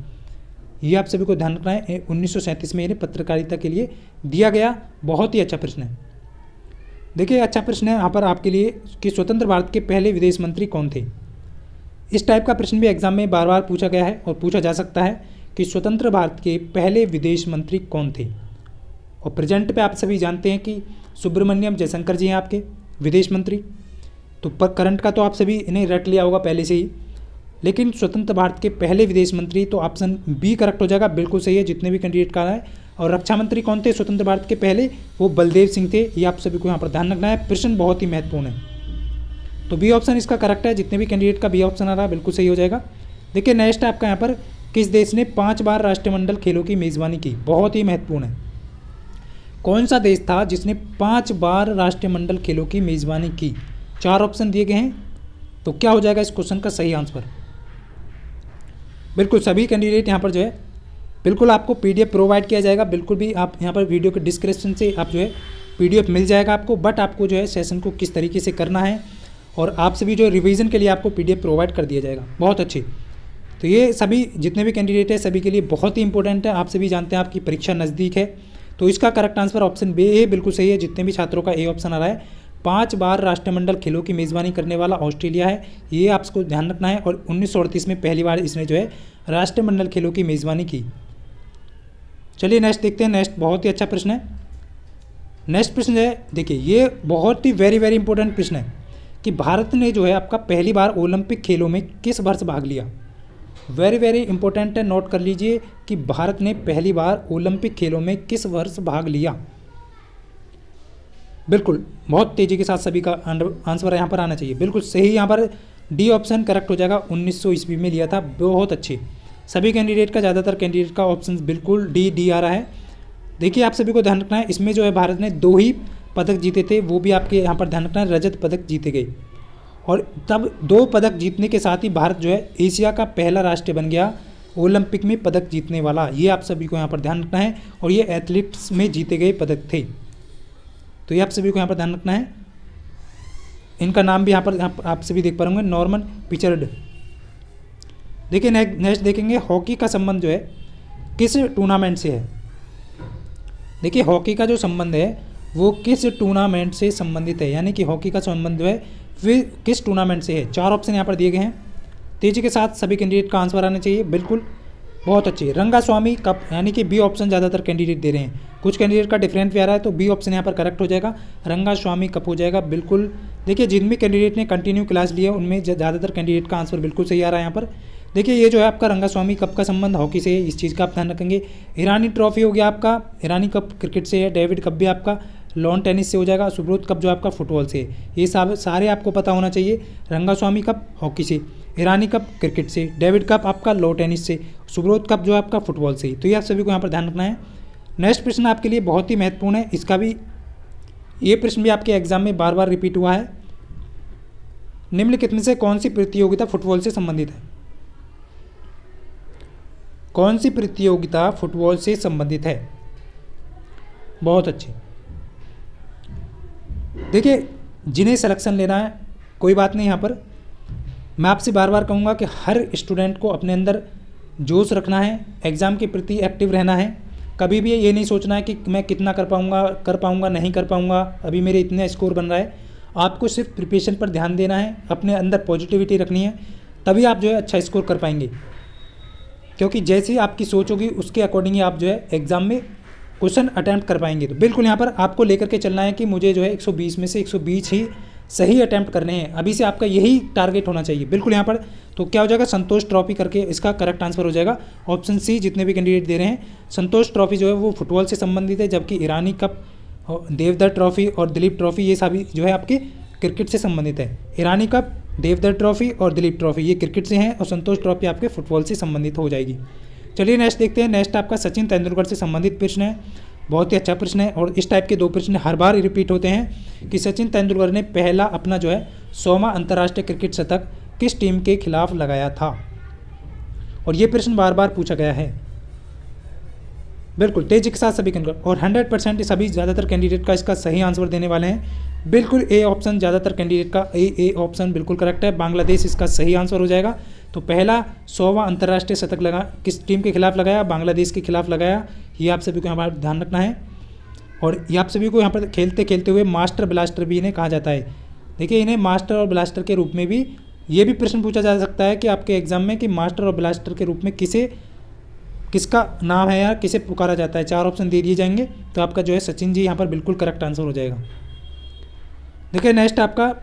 ये आप सभी को ध्यान रखना है, 1937 में इन्हें पत्रकारिता के लिए दिया गया। बहुत ही अच्छा प्रश्न है। देखिए अच्छा प्रश्न है यहाँ पर आपके लिए कि स्वतंत्र भारत के पहले विदेश मंत्री कौन थे। इस टाइप का प्रश्न भी एग्जाम में बार बार पूछा गया है और पूछा जा सकता है कि स्वतंत्र भारत के पहले विदेश मंत्री कौन थे। और प्रेजेंट पे आप सभी जानते हैं कि सुब्रमण्यम जयशंकर जी हैं आपके विदेश मंत्री। तो पर करंट का तो आप सभी इन्हें रट लिया होगा पहले से ही, लेकिन स्वतंत्र भारत के पहले विदेश मंत्री तो ऑप्शन बी करेक्ट हो जाएगा, बिल्कुल सही है जितने भी कैंडिडेट का है। और रक्षा मंत्री कौन थे स्वतंत्र भारत के पहले, वो बलदेव सिंह थे। ये आप सभी को यहाँ पर ध्यान रखना है, प्रश्न बहुत ही महत्वपूर्ण है। तो बी ऑप्शन इसका करेक्ट है, जितने भी कैंडिडेट का बी ऑप्शन आ रहा है बिल्कुल सही हो जाएगा। देखिए नेक्स्ट आपका यहाँ पर किस देश ने 5 बार राष्ट्रमंडल खेलों की मेज़बानी की, बहुत ही महत्वपूर्ण है। कौन सा देश था जिसने 5 बार राष्ट्रमंडल खेलों की मेज़बानी की। 4 ऑप्शन दिए गए हैं, तो क्या हो जाएगा इस क्वेश्चन का सही आंसर। बिल्कुल सभी कैंडिडेट यहाँ पर जो है बिल्कुल आपको पीडीएफ प्रोवाइड किया जाएगा, बिल्कुल भी आप यहाँ पर वीडियो के डिस्क्रिप्शन से आप जो है पीडीएफ मिल जाएगा आपको। बट आपको जो है सेशन को किस तरीके से करना है और आप सभी जो रिवीजन के लिए आपको पीडीएफ प्रोवाइड कर दिया जाएगा। बहुत अच्छी। तो ये सभी जितने भी कैंडिडेट है सभी के लिए बहुत ही इंपॉर्टेंट है। आप सभी जानते हैं आपकी परीक्षा नज़दीक है, तो इसका करेक्ट आंसर ऑप्शन बी ए बिल्कुल सही है। जितने भी छात्रों का ए ऑप्शन आ रहा है, 5 बार राष्ट्रमंडल खेलों की मेज़बानी करने वाला ऑस्ट्रेलिया है, ये आपको ध्यान रखना है। और 1938 में पहली बार इसने जो है राष्ट्रमंडल खेलों की मेज़बानी की। चलिए नेक्स्ट देखते हैं। नेक्स्ट बहुत ही अच्छा प्रश्न है। नेक्स्ट प्रश्न है, देखिए ये बहुत ही वेरी इंपॉर्टेंट प्रश्न है कि भारत ने जो है आपका पहली बार ओलंपिक खेलों में किस वर्ष भाग लिया। वेरी इंपॉर्टेंट है, नोट कर लीजिए कि भारत ने पहली बार ओलंपिक खेलों में किस वर्ष भाग लिया। बिल्कुल बहुत तेज़ी के साथ सभी का आंसर यहाँ पर आना चाहिए। बिल्कुल सही, यहाँ पर डी ऑप्शन करेक्ट हो जाएगा। 1900 ईस्वी में लिया था। बहुत अच्छे, सभी कैंडिडेट का ज़्यादातर कैंडिडेट का ऑप्शन बिल्कुल डी आ रहा है। देखिए आप सभी को ध्यान रखना है, इसमें जो है भारत ने 2 ही पदक जीते थे, वो भी आपके यहाँ पर ध्यान रखना है, रजत पदक जीते गए। और तब 2 पदक जीतने के साथ ही भारत जो है एशिया का पहला राष्ट्र बन गया ओलंपिक में पदक जीतने वाला। ये आप सभी को यहाँ पर ध्यान रखना है, और ये एथलीट्स में जीते गए पदक थे। तो ये आप सभी को यहाँ पर ध्यान रखना है। इनका नाम भी यहाँ पर आप सभी देख पाएंगे, नॉर्मन पिचर्ड। देखिए नेक्स्ट देखेंगे, हॉकी का संबंध जो है किस टूर्नामेंट से है। देखिए हॉकी का जो संबंध है वो किस टूर्नामेंट से संबंधित है, यानी कि हॉकी का संबंध जो है वे किस टूर्नामेंट से है। 4 ऑप्शन यहाँ पर दिए गए हैं, तेजी के साथ सभी कैंडिडेट का आंसर आना चाहिए। बिल्कुल बहुत अच्छे, रंगास्वामी कप, यानी कि बी ऑप्शन ज़्यादातर कैंडिडेट दे रहे हैं। कुछ कैंडिडेट का डिफरेंट भी आ रहा है, तो बी ऑप्शन यहाँ पर करेक्ट हो जाएगा, रंगास्वामी कप हो जाएगा। बिल्कुल देखिए जिन भी कैंडिडेट ने कंटिन्यू क्लास लिया उनमें ज़्यादातर कैंडिडेट का आंसर बिल्कुल सही आ रहा है यहाँ पर। देखिए ये जो है आपका रंगास्वामी कप का संबंध हॉकी से है, इस चीज़ का आप ध्यान रखेंगे। ईरानी ट्रॉफी हो गया आपका, ईरानी कप क्रिकेट से है। डेविड कप भी आपका लॉन टेनिस से हो जाएगा। सुब्रोत कप जो आपका फुटबॉल से है। ये सारे आपको पता होना चाहिए। रंगास्वामी कप हॉकी से, ईरानी कप क्रिकेट से, डेविड कप आपका लॉन टेनिस से, सुब्रोत कप जो आपका फुटबॉल से। तो ये आप सभी को यहाँ पर ध्यान रखना है। नेक्स्ट प्रश्न आपके लिए बहुत ही महत्वपूर्ण है, इसका भी ये प्रश्न भी आपके एग्जाम में बार बार रिपीट हुआ है। निम्नलिखित में से कौन सी प्रतियोगिता फुटबॉल से संबंधित है। कौन सी प्रतियोगिता फुटबॉल से संबंधित है। बहुत अच्छी। देखिए जिन्हें सिलेक्शन लेना है कोई बात नहीं, यहाँ पर मैं आपसे बार बार कहूँगा कि हर स्टूडेंट को अपने अंदर जोश रखना है, एग्ज़ाम के प्रति एक्टिव रहना है। कभी भी ये नहीं सोचना है कि मैं कितना कर पाऊँगा नहीं कर पाऊँगा, अभी मेरे इतने स्कोर बन रहा है। आपको सिर्फ प्रिपरेशन पर ध्यान देना है, अपने अंदर पॉजिटिविटी रखनी है, तभी आप जो है अच्छा स्कोर कर पाएंगे। क्योंकि जैसी आपकी सोच होगी उसके अकॉर्डिंग ही आप जो है एग्ज़ाम में क्वेश्चन अटैम्प्ट कर पाएंगे। तो बिल्कुल यहाँ पर आपको लेकर के चलना है कि मुझे जो है 120 में से 120 ही सही अटैम्प्ट करने हैं। अभी से आपका यही टारगेट होना चाहिए बिल्कुल यहाँ पर। तो क्या हो जाएगा, संतोष ट्रॉफी करके इसका करेक्ट आंसर हो जाएगा ऑप्शन सी। जितने भी कैंडिडेट दे रहे हैं, संतोष ट्रॉफी जो है वो फुटबॉल से संबंधित है, जबकि ईरानी कप, देवधर ट्रॉफी और दिलीप ट्रॉफी ये सभी जो है आपके क्रिकेट से संबंधित है। ईरानी कप, देवधर ट्रॉफी और दिलीप ट्रॉफी ये क्रिकेट से हैं, और संतोष ट्रॉफी आपके फुटबॉल से संबंधित हो जाएगी। चलिए नेक्स्ट देखते हैं। नेक्स्ट आपका सचिन तेंदुलकर से संबंधित प्रश्न है। बहुत ही अच्छा प्रश्न है, और इस टाइप के 2 प्रश्न हर बार रिपीट होते हैं कि सचिन तेंदुलकर ने पहला अपना जो है 100वां अंतर्राष्ट्रीय क्रिकेट शतक किस टीम के खिलाफ लगाया था, और ये प्रश्न बार बार पूछा गया है। बिल्कुल तेजी के साथ सभी कैंडिडेट, और 100% सभी ज़्यादातर कैंडिडेट का इसका सही आंसर देने वाले हैं। बिल्कुल ए ऑप्शन, ज़्यादातर कैंडिडेट का ए ऑप्शन बिल्कुल करेक्ट है। बांग्लादेश इसका सही आंसर हो जाएगा। तो पहला 100वां अंतर्राष्ट्रीय शतक लगा किस टीम के खिलाफ लगाया, बांग्लादेश के खिलाफ लगाया। ये आप सभी को यहाँ पर ध्यान रखना है। और ये आप सभी को यहाँ पर खेलते खेलते हुए मास्टर ब्लास्टर भी इन्हें कहा जाता है। देखिए, इन्हें मास्टर और ब्लास्टर के रूप में भी ये भी प्रश्न पूछा जा सकता है कि आपके एग्जाम में कि मास्टर और ब्लास्टर के रूप में किसका नाम है या किसे पुकारा जाता है। 4 ऑप्शन दे दिए जाएंगे, तो आपका जो है सचिन जी यहाँ पर बिल्कुल करेक्ट आंसर हो जाएगा। देखिए नेक्स्ट आपका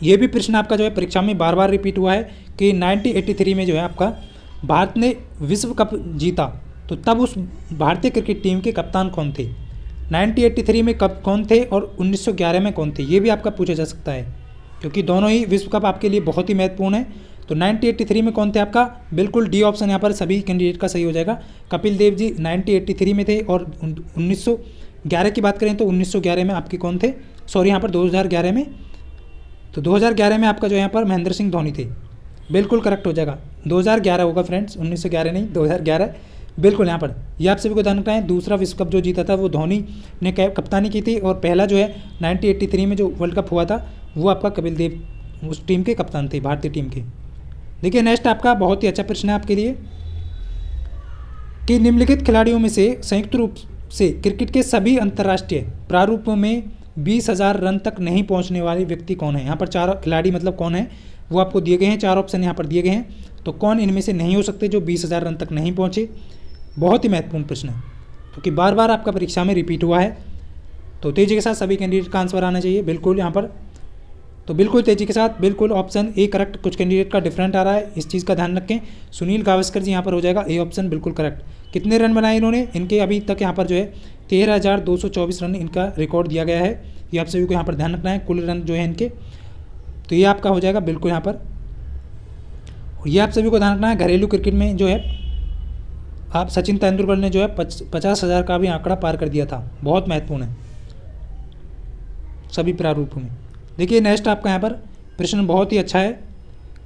ये भी प्रश्न आपका जो है परीक्षा में बार बार रिपीट हुआ है कि 1983 में जो है आपका भारत ने विश्व कप जीता, तो तब उस भारतीय क्रिकेट टीम के कप्तान कौन थे। 1983 में कप कौन थे और 1911 में कौन थे, ये भी आपका पूछा जा सकता है, क्योंकि दोनों ही विश्व कप आपके लिए बहुत ही महत्वपूर्ण है। तो 1983 में कौन थे आपका, बिल्कुल डी ऑप्शन यहाँ पर सभी कैंडिडेट का सही हो जाएगा। कपिल देव जी 1983 में थे, और 1911 की बात करें तो 1911 में आपके कौन थे, सॉरी यहाँ पर 2011 में, तो 2011 में आपका जो यहाँ पर महेंद्र सिंह धोनी थे। बिल्कुल करेक्ट हो जाएगा, 2011 होगा फ्रेंड्स, 1911 नहीं, 2011 बिल्कुल। यहाँ पर ये आप सभी को ध्यान रखना है। दूसरा विश्व कप जो जीता था वो धोनी ने कप्तानी की थी, और पहला जो है 1983 में जो वर्ल्ड कप हुआ था वो आपका कपिल देव उस टीम के कप्तान थे, भारतीय टीम के। देखिए नेक्स्ट आपका बहुत ही अच्छा प्रश्न है आपके लिए कि निम्नलिखित खिलाड़ियों में से संयुक्त रूप से क्रिकेट के सभी अंतर्राष्ट्रीय प्रारूपों में 20,000 रन तक नहीं पहुंचने वाले व्यक्ति कौन है। यहाँ पर 4 खिलाड़ी मतलब कौन है वो आपको दिए गए हैं, 4 ऑप्शन यहाँ पर दिए गए हैं। तो कौन इनमें से नहीं हो सकते जो 20,000 रन तक नहीं पहुँचे। बहुत ही महत्वपूर्ण प्रश्न है, क्योंकि बार बार आपका परीक्षा में रिपीट हुआ है। तो तेजी के साथ सभी कैंडिडेट का आंसर आना चाहिए बिल्कुल यहाँ पर। तो बिल्कुल तेजी के साथ बिल्कुल ऑप्शन ए करेक्ट। कुछ कैंडिडेट का डिफरेंट आ रहा है, इस चीज़ का ध्यान रखें। सुनील गावस्कर जी यहाँ पर हो जाएगा ए ऑप्शन बिल्कुल करेक्ट। कितने रन बनाए इन्होंने, इनके अभी तक यहाँ पर जो है 13,224 रन इनका रिकॉर्ड दिया गया है। ये आप सभी को यहाँ पर ध्यान रखना है, कुल रन जो है इनके। तो ये आपका हो जाएगा बिल्कुल यहाँ पर। ये आप सभी को ध्यान रखना है, घरेलू क्रिकेट में जो है आप सचिन तेंदुलकर ने जो है 50,000 का भी आंकड़ा पार कर दिया था। बहुत महत्वपूर्ण है सभी प्रारूपों में। देखिए नेक्स्ट आपका यहाँ पर प्रश्न बहुत ही अच्छा है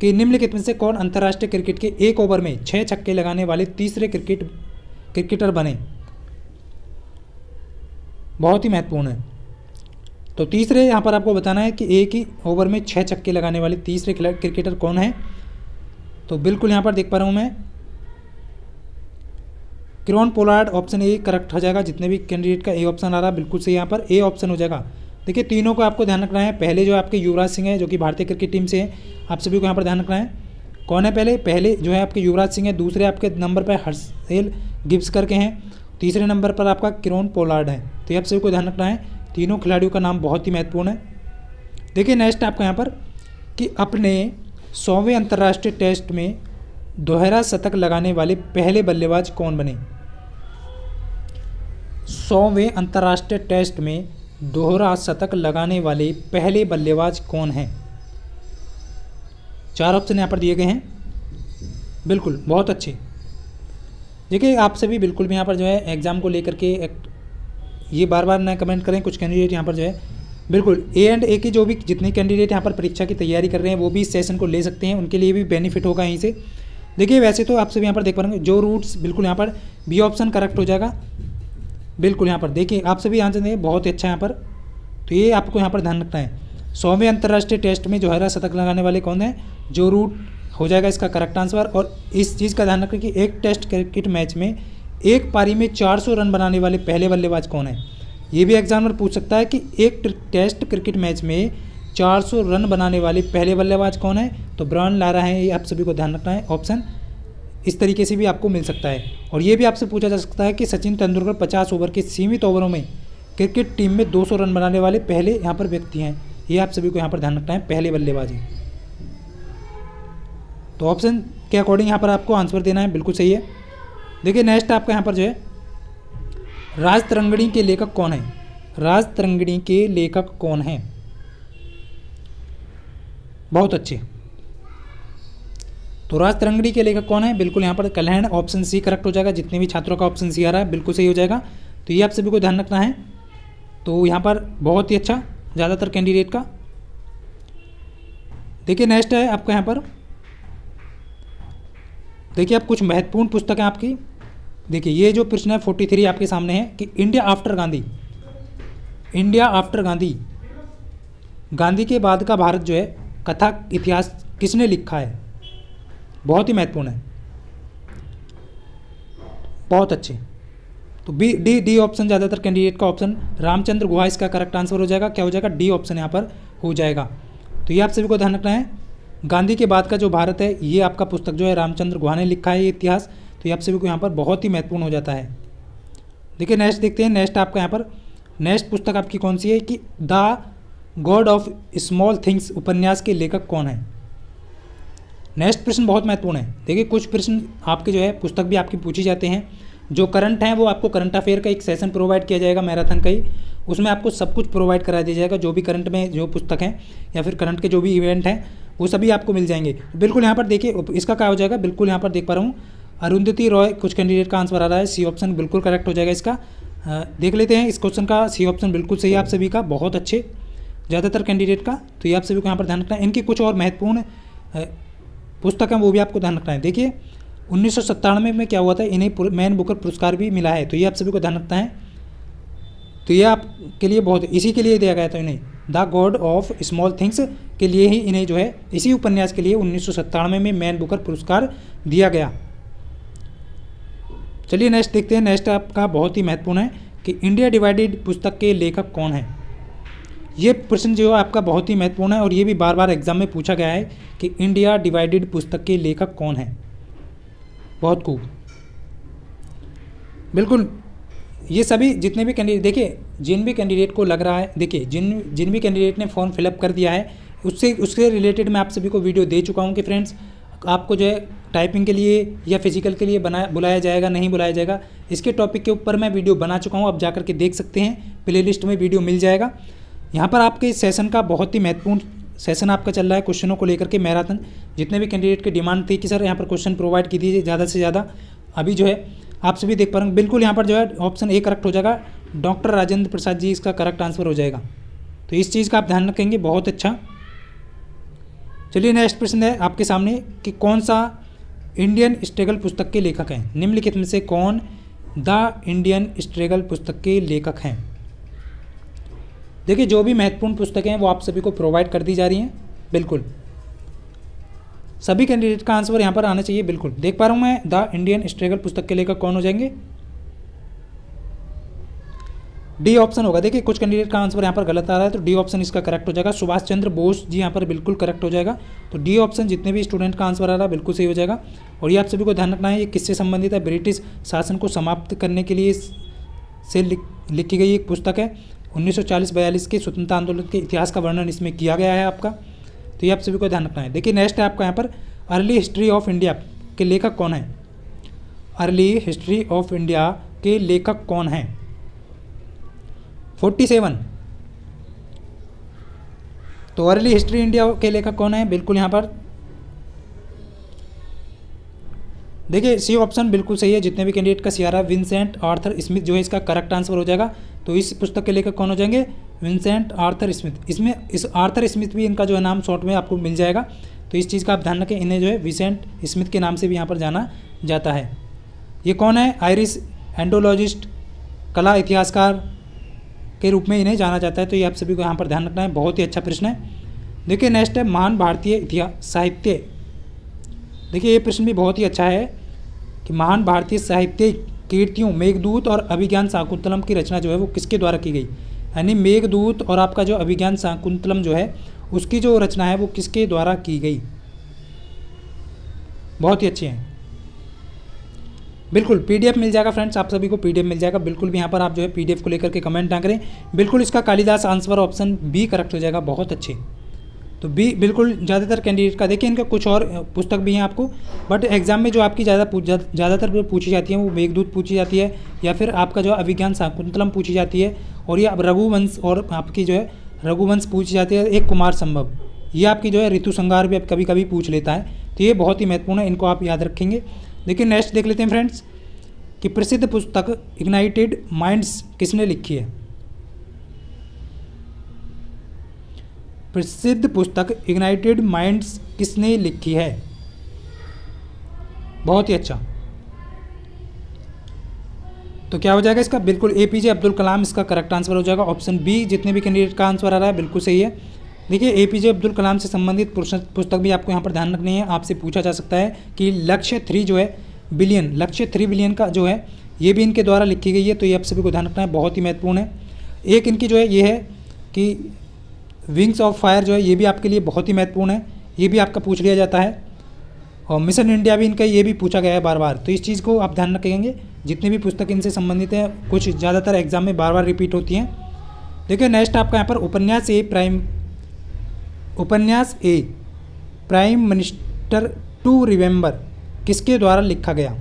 कि निम्नलिखित में से कौन अंतर्राष्ट्रीय क्रिकेट के 1 ओवर में 6 छक्के लगाने वाले तीसरे क्रिकेटर बने। बहुत ही महत्वपूर्ण है। तो तीसरे यहाँ पर आपको बताना है कि एक ही ओवर में 6 छक्के लगाने वाले तीसरे क्रिकेटर कौन है। तो बिल्कुल यहाँ पर देख पा रहा हूँ मैं, Kieron Pollard option A correct हो जाएगा। जितने भी कैंडिडेट का ए ऑप्शन आ रहा है बिल्कुल सही यहाँ पर ए ऑप्शन हो जाएगा। देखिए तीनों को आपको ध्यान रखना है। पहले जो आपके युवराज सिंह है जो कि भारतीय क्रिकेट टीम से है, आप सभी को यहाँ पर ध्यान रखना है। कौन है पहले जो है आपके युवराज सिंह है। दूसरे आपके नंबर पर हर्षेल गिब्स करके हैं। तीसरे नंबर पर आपका किरोन पोलार्ड है। तो ये आप सभी को ध्यान रखना है, तीनों खिलाड़ियों का नाम बहुत ही महत्वपूर्ण है। देखिए नेक्स्ट आपका यहाँ पर कि अपने 100वें अंतर्राष्ट्रीय टेस्ट में दोहरा शतक लगाने वाले पहले बल्लेबाज कौन बने। 100वें अंतर्राष्ट्रीय टेस्ट में दोहरा शतक लगाने वाले पहले बल्लेबाज कौन हैं। 4 ऑप्शन यहाँ पर दिए गए हैं। बिल्कुल बहुत अच्छे। देखिए आप सभी बिल्कुल भी यहाँ पर जो है एग्ज़ाम को लेकर के ये बार बार ना कमेंट करें। कुछ कैंडिडेट यहाँ पर जो है बिल्कुल A&A की जो भी जितने कैंडिडेट यहाँ पर परीक्षा की तैयारी कर रहे हैं वो भी इस सेशन को ले सकते हैं, उनके लिए भी बेनिफिट होगा यहीं से। देखिए वैसे तो आप सभी यहाँ पर देख पाएंगे जो रूट्स, बिल्कुल यहाँ पर बी ऑप्शन करेक्ट हो जाएगा। बिल्कुल यहाँ पर देखिए आप सभी आंसर देंगे, बहुत अच्छा यहाँ पर। तो ये आपको यहाँ पर ध्यान रखना है। 100वें अंतर्राष्ट्रीय टेस्ट में दोहरा शतक लगाने वाले कौन है, जो रूट हो जाएगा इसका करेक्ट आंसर। और इस चीज़ का ध्यान रखें कि एक टेस्ट क्रिकेट मैच में एक पारी में 400 रन बनाने वाले पहले बल्लेबाज कौन है। ये भी एग्जामिनर पूछ सकता है कि एक टेस्ट क्रिकेट मैच में 400 रन बनाने वाले पहले बल्लेबाज कौन है। तो ब्रायन लारा है, ये आप सभी को ध्यान रखना है। ऑप्शन इस तरीके से भी आपको मिल सकता है। और ये भी आपसे पूछा जा सकता है कि सचिन तेंदुलकर 50 ओवर के सीमित ओवरों में क्रिकेट टीम में 200 रन बनाने वाले पहले यहाँ पर व्यक्ति हैं। ये आप सभी को यहाँ पर ध्यान रखना है, पहले बल्लेबाजी। तो ऑप्शन के अकॉर्डिंग यहाँ पर आपको आंसर देना है, बिल्कुल सही है। देखिए नेक्स्ट आपका यहाँ पर जो है, राजतरंगिणी के लेखक कौन है? राजतरंगिणी के लेखक कौन है? बहुत अच्छे। तो राजतरंगिणी के लेखक कौन है? बिल्कुल यहाँ पर कल्याण, ऑप्शन सी करेक्ट हो जाएगा। जितने भी छात्रों का ऑप्शन सी आ रहा है बिल्कुल सही हो जाएगा। तो ये आप सभी को ध्यान रखना है। तो यहाँ पर बहुत ही अच्छा ज़्यादातर कैंडिडेट का। देखिए नेक्स्ट है आपका यहाँ पर, देखिए आप कुछ महत्वपूर्ण पुस्तकें आपकी। देखिए ये जो प्रश्न है 43 आपके सामने है कि India after Gandhi, India after Gandhi, Gandhi के बाद का भारत जो है कथा इतिहास किसने लिखा है? बहुत ही महत्वपूर्ण है, बहुत अच्छे। तो डी ऑप्शन ज़्यादातर कैंडिडेट का ऑप्शन रामचंद्र गुहा इसका करेक्ट आंसर हो जाएगा। क्या हो जाएगा? डी ऑप्शन यहाँ पर हो जाएगा। तो ये आप सभी को ध्यान रखना है, गांधी के बाद का जो भारत है ये आपका पुस्तक जो है रामचंद्र गुहा ने लिखा है ये इतिहास। तो ये आप सभी को यहाँ पर बहुत ही महत्वपूर्ण हो जाता है। देखिए नेक्स्ट देखते हैं, नेक्स्ट आपका यहाँ पर नेक्स्ट पुस्तक आपकी कौन सी है कि the God of small things उपन्यास के लेखक कौन है? नेक्स्ट प्रश्न बहुत महत्वपूर्ण है। देखिए कुछ प्रश्न आपके जो है पुस्तक भी आपकी पूछी जाते हैं, जो करंट हैं वो आपको करंट अफेयर का एक सेशन प्रोवाइड किया जाएगा मैराथन का ही, उसमें आपको सब कुछ प्रोवाइड करा दिया जाएगा। जो भी करंट में जो पुस्तक हैं या फिर करंट के जो भी इवेंट हैं वो सभी आपको मिल जाएंगे। बिल्कुल यहाँ पर देखिए इसका क्या हो जाएगा, बिल्कुल यहाँ पर देख पा रहा हूँ अरुंधति रॉय, कुछ कैंडिडेट का आंसर आ रहा है, सी ऑप्शन बिल्कुल करेक्ट हो जाएगा इसका। देख लेते हैं इस क्वेश्चन का, सी ऑप्शन बिल्कुल सही है आप सभी का, बहुत अच्छे ज़्यादातर कैंडिडेट का। तो ये आप सभी को यहाँ पर ध्यान रखना है। इनकी कुछ और महत्वपूर्ण पुस्तक हैं वो भी आपको ध्यान रखना है। देखिए 1997 में क्या हुआ था, इन्हें मैन बुकर पुरस्कार भी मिला है। तो ये आप सभी को ध्यान रखना है। तो ये आपके लिए बहुत, इसी के लिए दिया गया था इन्हें, the God of small things के लिए ही इन्हें जो है इसी उपन्यास के लिए 1997 में मैन बुकर पुरस्कार दिया गया। चलिए नेक्स्ट देखते हैं, नेक्स्ट आपका बहुत ही महत्वपूर्ण है कि इंडिया डिवाइडेड पुस्तक के लेखक कौन है? ये प्रश्न जो है आपका बहुत ही महत्वपूर्ण है और ये भी बार बार एग्जाम में पूछा गया है कि इंडिया डिवाइडेड पुस्तक के लेखक कौन है। बहुत खूब, बिल्कुल ये सभी जितने भी कैंडिडेट, देखिए जिन भी कैंडिडेट को लग रहा है, देखिए जिन भी कैंडिडेट ने फॉर्म फिलअप कर दिया है उससे रिलेटेड मैं आप सभी को वीडियो दे चुका हूँ कि फ्रेंड्स आपको जो है टाइपिंग के लिए या फिजिकल के लिए बुलाया जाएगा नहीं बुलाया जाएगा, इसके टॉपिक के ऊपर मैं वीडियो बना चुका हूँ। आप जाकर के देख सकते हैं, प्लेलिस्ट में वीडियो मिल जाएगा। यहाँ पर आपके इस सेशन का बहुत ही महत्वपूर्ण सेशन आपका चल रहा है क्वेश्चनों को लेकर के मैराथन। जितने भी कैंडिडेट की डिमांड थी कि सर यहाँ पर क्वेश्चन प्रोवाइड कीजिए ज़्यादा से ज़्यादा, अभी जो है आप सभी देख पा रहे हैं बिल्कुल यहाँ पर जो है ऑप्शन ए करेक्ट हो जाएगा, डॉक्टर राजेंद्र प्रसाद जी इसका करेक्ट आंसर हो जाएगा। तो इस चीज़ का आप ध्यान रखेंगे, बहुत अच्छा। चलिए नेक्स्ट प्रश्न है आपके सामने कि कौन सा इंडियन स्ट्रगल पुस्तक के लेखक हैं? निम्नलिखित में से कौन द इंडियन स्ट्रगल पुस्तक के लेखक हैं? देखिए जो भी महत्वपूर्ण पुस्तकें हैं वो आप सभी को प्रोवाइड कर दी जा रही हैं। बिल्कुल सभी कैंडिडेट का आंसर यहाँ पर आना चाहिए। बिल्कुल देख पा रहा हूँ मैं, द इंडियन स्ट्रगल पुस्तक के लेखक कौन हो जाएंगे? डी ऑप्शन होगा। देखिए कुछ कैंडिडेट का आंसर यहाँ पर गलत आ रहा है, तो डी ऑप्शन इसका करेक्ट हो जाएगा। सुभाष चंद्र बोस जी यहाँ पर बिल्कुल करेक्ट हो जाएगा। तो डी ऑप्शन जितने भी स्टूडेंट का आंसर आ रहा है बिल्कुल सही हो जाएगा। और ये आप सभी को ध्यान रखना है, ये किससे संबंधित है? ब्रिटिश शासन को समाप्त करने के लिए से लिखी गई एक पुस्तक है। 1940-42 के स्वतंत्रता आंदोलन के इतिहास का वर्णन इसमें किया गया है आपका। तो ये आप सभी को ध्यान रखना है। देखिए नेक्स्ट है आपका यहाँ पर अर्ली हिस्ट्री ऑफ इंडिया के लेखक कौन है? अर्ली हिस्ट्री ऑफ इंडिया के लेखक कौन हैं? 47। तो अर्ली हिस्ट्री इंडिया के लेखक कौन है? बिल्कुल यहाँ पर देखिए सी ऑप्शन बिल्कुल सही है। जितने भी कैंडिडेट का सी आ रहा है, विंसेंट आर्थर स्मिथ जो है इसका करेक्ट आंसर हो जाएगा। तो इस पुस्तक के लेखक कौन हो जाएंगे? Vincent Arthur Smith. इसमें इस आर्थर स्मिथ भी इनका जो है नाम शॉर्ट में आपको मिल जाएगा। तो इस चीज़ का आप ध्यान रखें, इन्हें जो है विंसेंट स्मिथ के नाम से भी यहाँ पर जाना जाता है। ये कौन है? आयरिश एंडोलॉजिस्ट, कला इतिहासकार के रूप में इन्हें जाना जाता है। तो ये आप सभी को यहाँ पर ध्यान रखना है, बहुत ही अच्छा प्रश्न है। देखिए नेक्स्ट है महान भारतीय इतिहास साहित्य। देखिए ये प्रश्न भी बहुत ही अच्छा है कि महान भारतीय साहित्य कीर्तियों मेघदूत और अभिज्ञान शाकुंतलम की रचना जो है वो किसके द्वारा की गई? यानी मेघदूत और आपका जो अभिज्ञान शाकुंतलम जो है उसकी जो रचना है वो किसके द्वारा की गई? बहुत ही अच्छे हैं, बिल्कुल पीडीएफ मिल जाएगा फ्रेंड्स, आप सभी को पीडीएफ मिल जाएगा। बिल्कुल भी यहाँ पर आप जो है पीडीएफ को लेकर के कमेंट ना करें। बिल्कुल इसका Kalidas answer option B correct हो जाएगा, बहुत अच्छे। तो बी बिल्कुल ज़्यादातर कैंडिडेट का देखिए, इनका कुछ और पुस्तक भी हैं आपको, बट एग्जाम में जो आपकी ज़्यादातर पूछी जाती है वो मेघदूत पूछी जाती है, या फिर आपका जो अभिज्ञान शाकुंतलम पूछी जाती है, और ये रघुवंश और आपकी जो है रघुवंश पूछी जाती है, एक कुमार संभव, ये आपकी जो है ऋतु संहार भी कभी कभी पूछ लेता है। तो ये बहुत ही महत्वपूर्ण है, इनको आप याद रखेंगे। देखिए नेक्स्ट देख लेते हैं फ्रेंड्स कि प्रसिद्ध पुस्तक इग्नाइटेड माइंड्स किसने लिखी है। प्रसिद्ध पुस्तक इग्नाइटेड माइंड्स किसने लिखी है, बहुत ही अच्छा। तो क्या हो जाएगा इसका, बिल्कुल एपीजे अब्दुल कलाम इसका करेक्ट आंसर हो जाएगा। ऑप्शन बी जितने भी कैंडिडेट का आंसर आ रहा है बिल्कुल सही है। देखिए एपीजे अब्दुल कलाम से संबंधित पुस्तक भी आपको यहाँ पर ध्यान रखनी है। आपसे पूछा जा सकता है कि लक्ष्य 3 जो है बिलियन, लक्ष्य 3 बिलियन का जो है ये भी इनके द्वारा लिखी गई है, तो ये आप सभी को ध्यान रखना है, बहुत ही महत्वपूर्ण है। एक इनकी जो है ये है कि विंग्स ऑफ फायर जो है ये भी आपके लिए बहुत ही महत्वपूर्ण है, ये भी आपका पूछ लिया जाता है। और मिशन इंडिया भी इनका ये भी पूछा गया है बार बार, तो इस चीज़ को आप ध्यान रखेंगे। जितनी भी पुस्तक इनसे संबंधित हैं कुछ ज़्यादातर एग्जाम में बार बार रिपीट होती हैं। देखिए नेक्स्ट आपका यहाँ पर उपन्यास ए प्राइम मिनिस्टर टू रिमेंबर किसके द्वारा लिखा गया।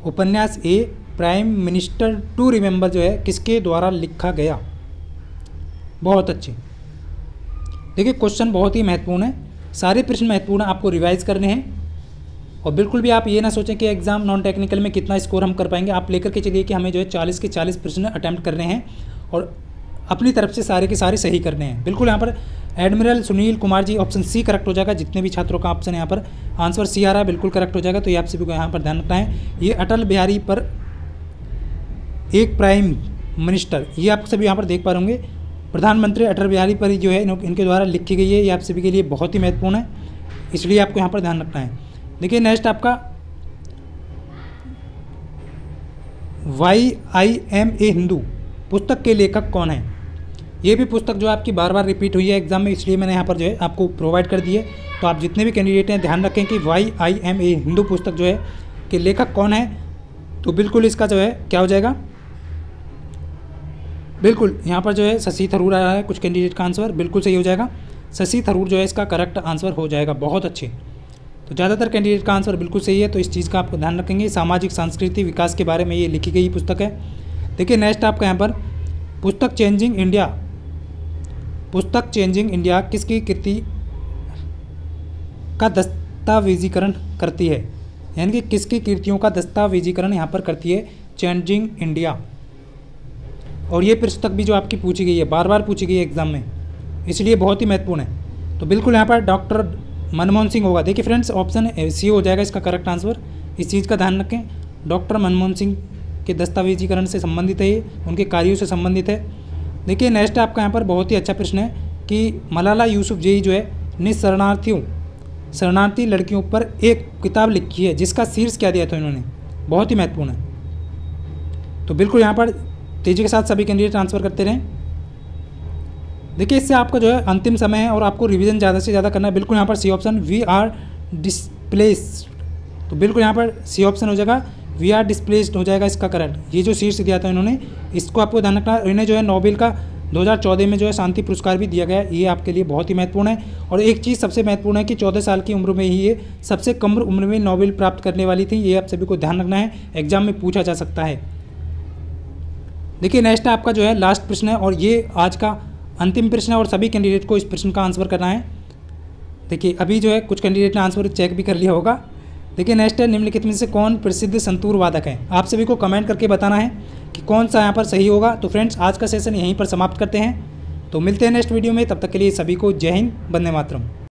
उपन्यास ए प्राइम मिनिस्टर टू रिमेंबर जो है किसके द्वारा लिखा गया, बहुत अच्छे। देखिए क्वेश्चन बहुत ही महत्वपूर्ण है, सारे प्रश्न महत्वपूर्ण है, आपको रिवाइज करने हैं। और बिल्कुल भी आप ये ना सोचें कि एग्जाम नॉन टेक्निकल में कितना स्कोर हम कर पाएंगे। आप लेकर के चलिए कि हमें जो है 40 के 40 प्रश्न अटैम्प्ट करने हैं और अपनी तरफ से सारे के सारे सही करने हैं। बिल्कुल यहाँ पर admiral Sunil Kumar ji option C correct हो जाएगा। जितने भी छात्रों का ऑप्शन यहाँ पर आंसर सी आ रहा है बिल्कुल करेक्ट हो जाएगा, तो ये आप सभी को यहाँ पर ध्यान रखना है। ये अटल बिहारी पर एक प्राइम मिनिस्टर, ये आप सभी यहाँ पर देख पा रहे होंगे, प्रधानमंत्री अटल बिहारी पर जो है इनके द्वारा लिखी गई है, ये आप सभी के लिए बहुत ही महत्वपूर्ण है, इसलिए आपको यहाँ पर ध्यान रखना है। देखिए नेक्स्ट आपका YIMA हिंदू पुस्तक के लेखक कौन है। ये भी पुस्तक जो आपकी बार बार रिपीट हुई है एग्जाम में, इसलिए मैंने यहाँ पर जो है आपको प्रोवाइड कर दी है। तो आप जितने भी कैंडिडेट हैं ध्यान रखें कि YIMA हिंदू पुस्तक जो है कि लेखक कौन है। तो बिल्कुल इसका जो है क्या हो जाएगा, बिल्कुल यहाँ पर जो है शशि थरूर आया है कुछ कैंडिडेट का आंसर, बिल्कुल सही हो जाएगा। शशि थरूर जो है इसका करेक्ट आंसर हो जाएगा, बहुत अच्छे। तो ज़्यादातर कैंडिडेट का आंसर बिल्कुल सही है, तो इस चीज़ का आपको ध्यान रखेंगे। सामाजिक सांस्कृतिक विकास के बारे में ये लिखी गई पुस्तक है। देखिए नेक्स्ट आपका यहाँ पर पुस्तक चेंजिंग इंडिया किसकी कृति का दस्तावेजीकरण करती है, यानी कि किसकी कृतियों का दस्तावेजीकरण यहाँ पर करती है चेंजिंग इंडिया। और ये पुस्तक भी जो आपकी पूछी गई है, बार बार पूछी गई है एग्जाम में, इसलिए बहुत ही महत्वपूर्ण है। तो बिल्कुल यहाँ पर डॉक्टर मनमोहन सिंह होगा। देखिए फ्रेंड्स ऑप्शन सी हो जाएगा इसका करेक्ट आंसर, इस चीज़ का ध्यान रखें। डॉक्टर मनमोहन सिंह के दस्तावेजीकरण से संबंधित है, ये उनके कार्यों से संबंधित है। देखिए नेक्स्ट आपका यहाँ पर बहुत ही अच्छा प्रश्न है कि मलाला यूसुफजई जो है ने शरणार्थी लड़कियों पर एक किताब लिखी है जिसका शीर्ष क्या दिया था इन्होंने, बहुत ही महत्वपूर्ण है। तो बिल्कुल यहाँ पर तेज़ी के साथ सभी कैंडिडेट आंसर करते रहें। देखिए इससे आपका जो है अंतिम समय है और आपको रिवीजन ज़्यादा से ज़्यादा करना है। बिल्कुल यहाँ पर C option we are displaced, तो बिल्कुल यहाँ पर सी ऑप्शन हो जाएगा वी आर डिस्प्लेस्ड हो जाएगा इसका करेक्ट। ये जो शीर्ष दिया था इन्होंने, इसको आपको ध्यान रखना। इन्हें जो है नोबेल का 2014 में जो है शांति पुरस्कार भी दिया गया है, ये आपके लिए बहुत ही महत्वपूर्ण है। और एक चीज़ सबसे महत्वपूर्ण है कि 14 साल की उम्र में ही ये सबसे कम उम्र में नोबेल प्राप्त करने वाली थी, ये आप सभी को ध्यान रखना है, एग्जाम में पूछा जा सकता है। देखिए नेक्स्ट आपका जो है लास्ट प्रश्न है और ये आज का अंतिम प्रश्न है और सभी कैंडिडेट को इस प्रश्न का आंसर करना है। देखिए अभी जो है कुछ कैंडिडेट ने आंसर चेक भी कर लिया होगा। देखिए नेक्स्ट है निम्नलिखित में से कौन प्रसिद्ध संतूर वादक है। आप सभी को कमेंट करके बताना है कि कौन सा यहाँ पर सही होगा। तो फ्रेंड्स आज का सेशन यहीं पर समाप्त करते हैं, तो मिलते हैं नेक्स्ट वीडियो में, तब तक के लिए सभी को जय हिंद, वंदे मातरम।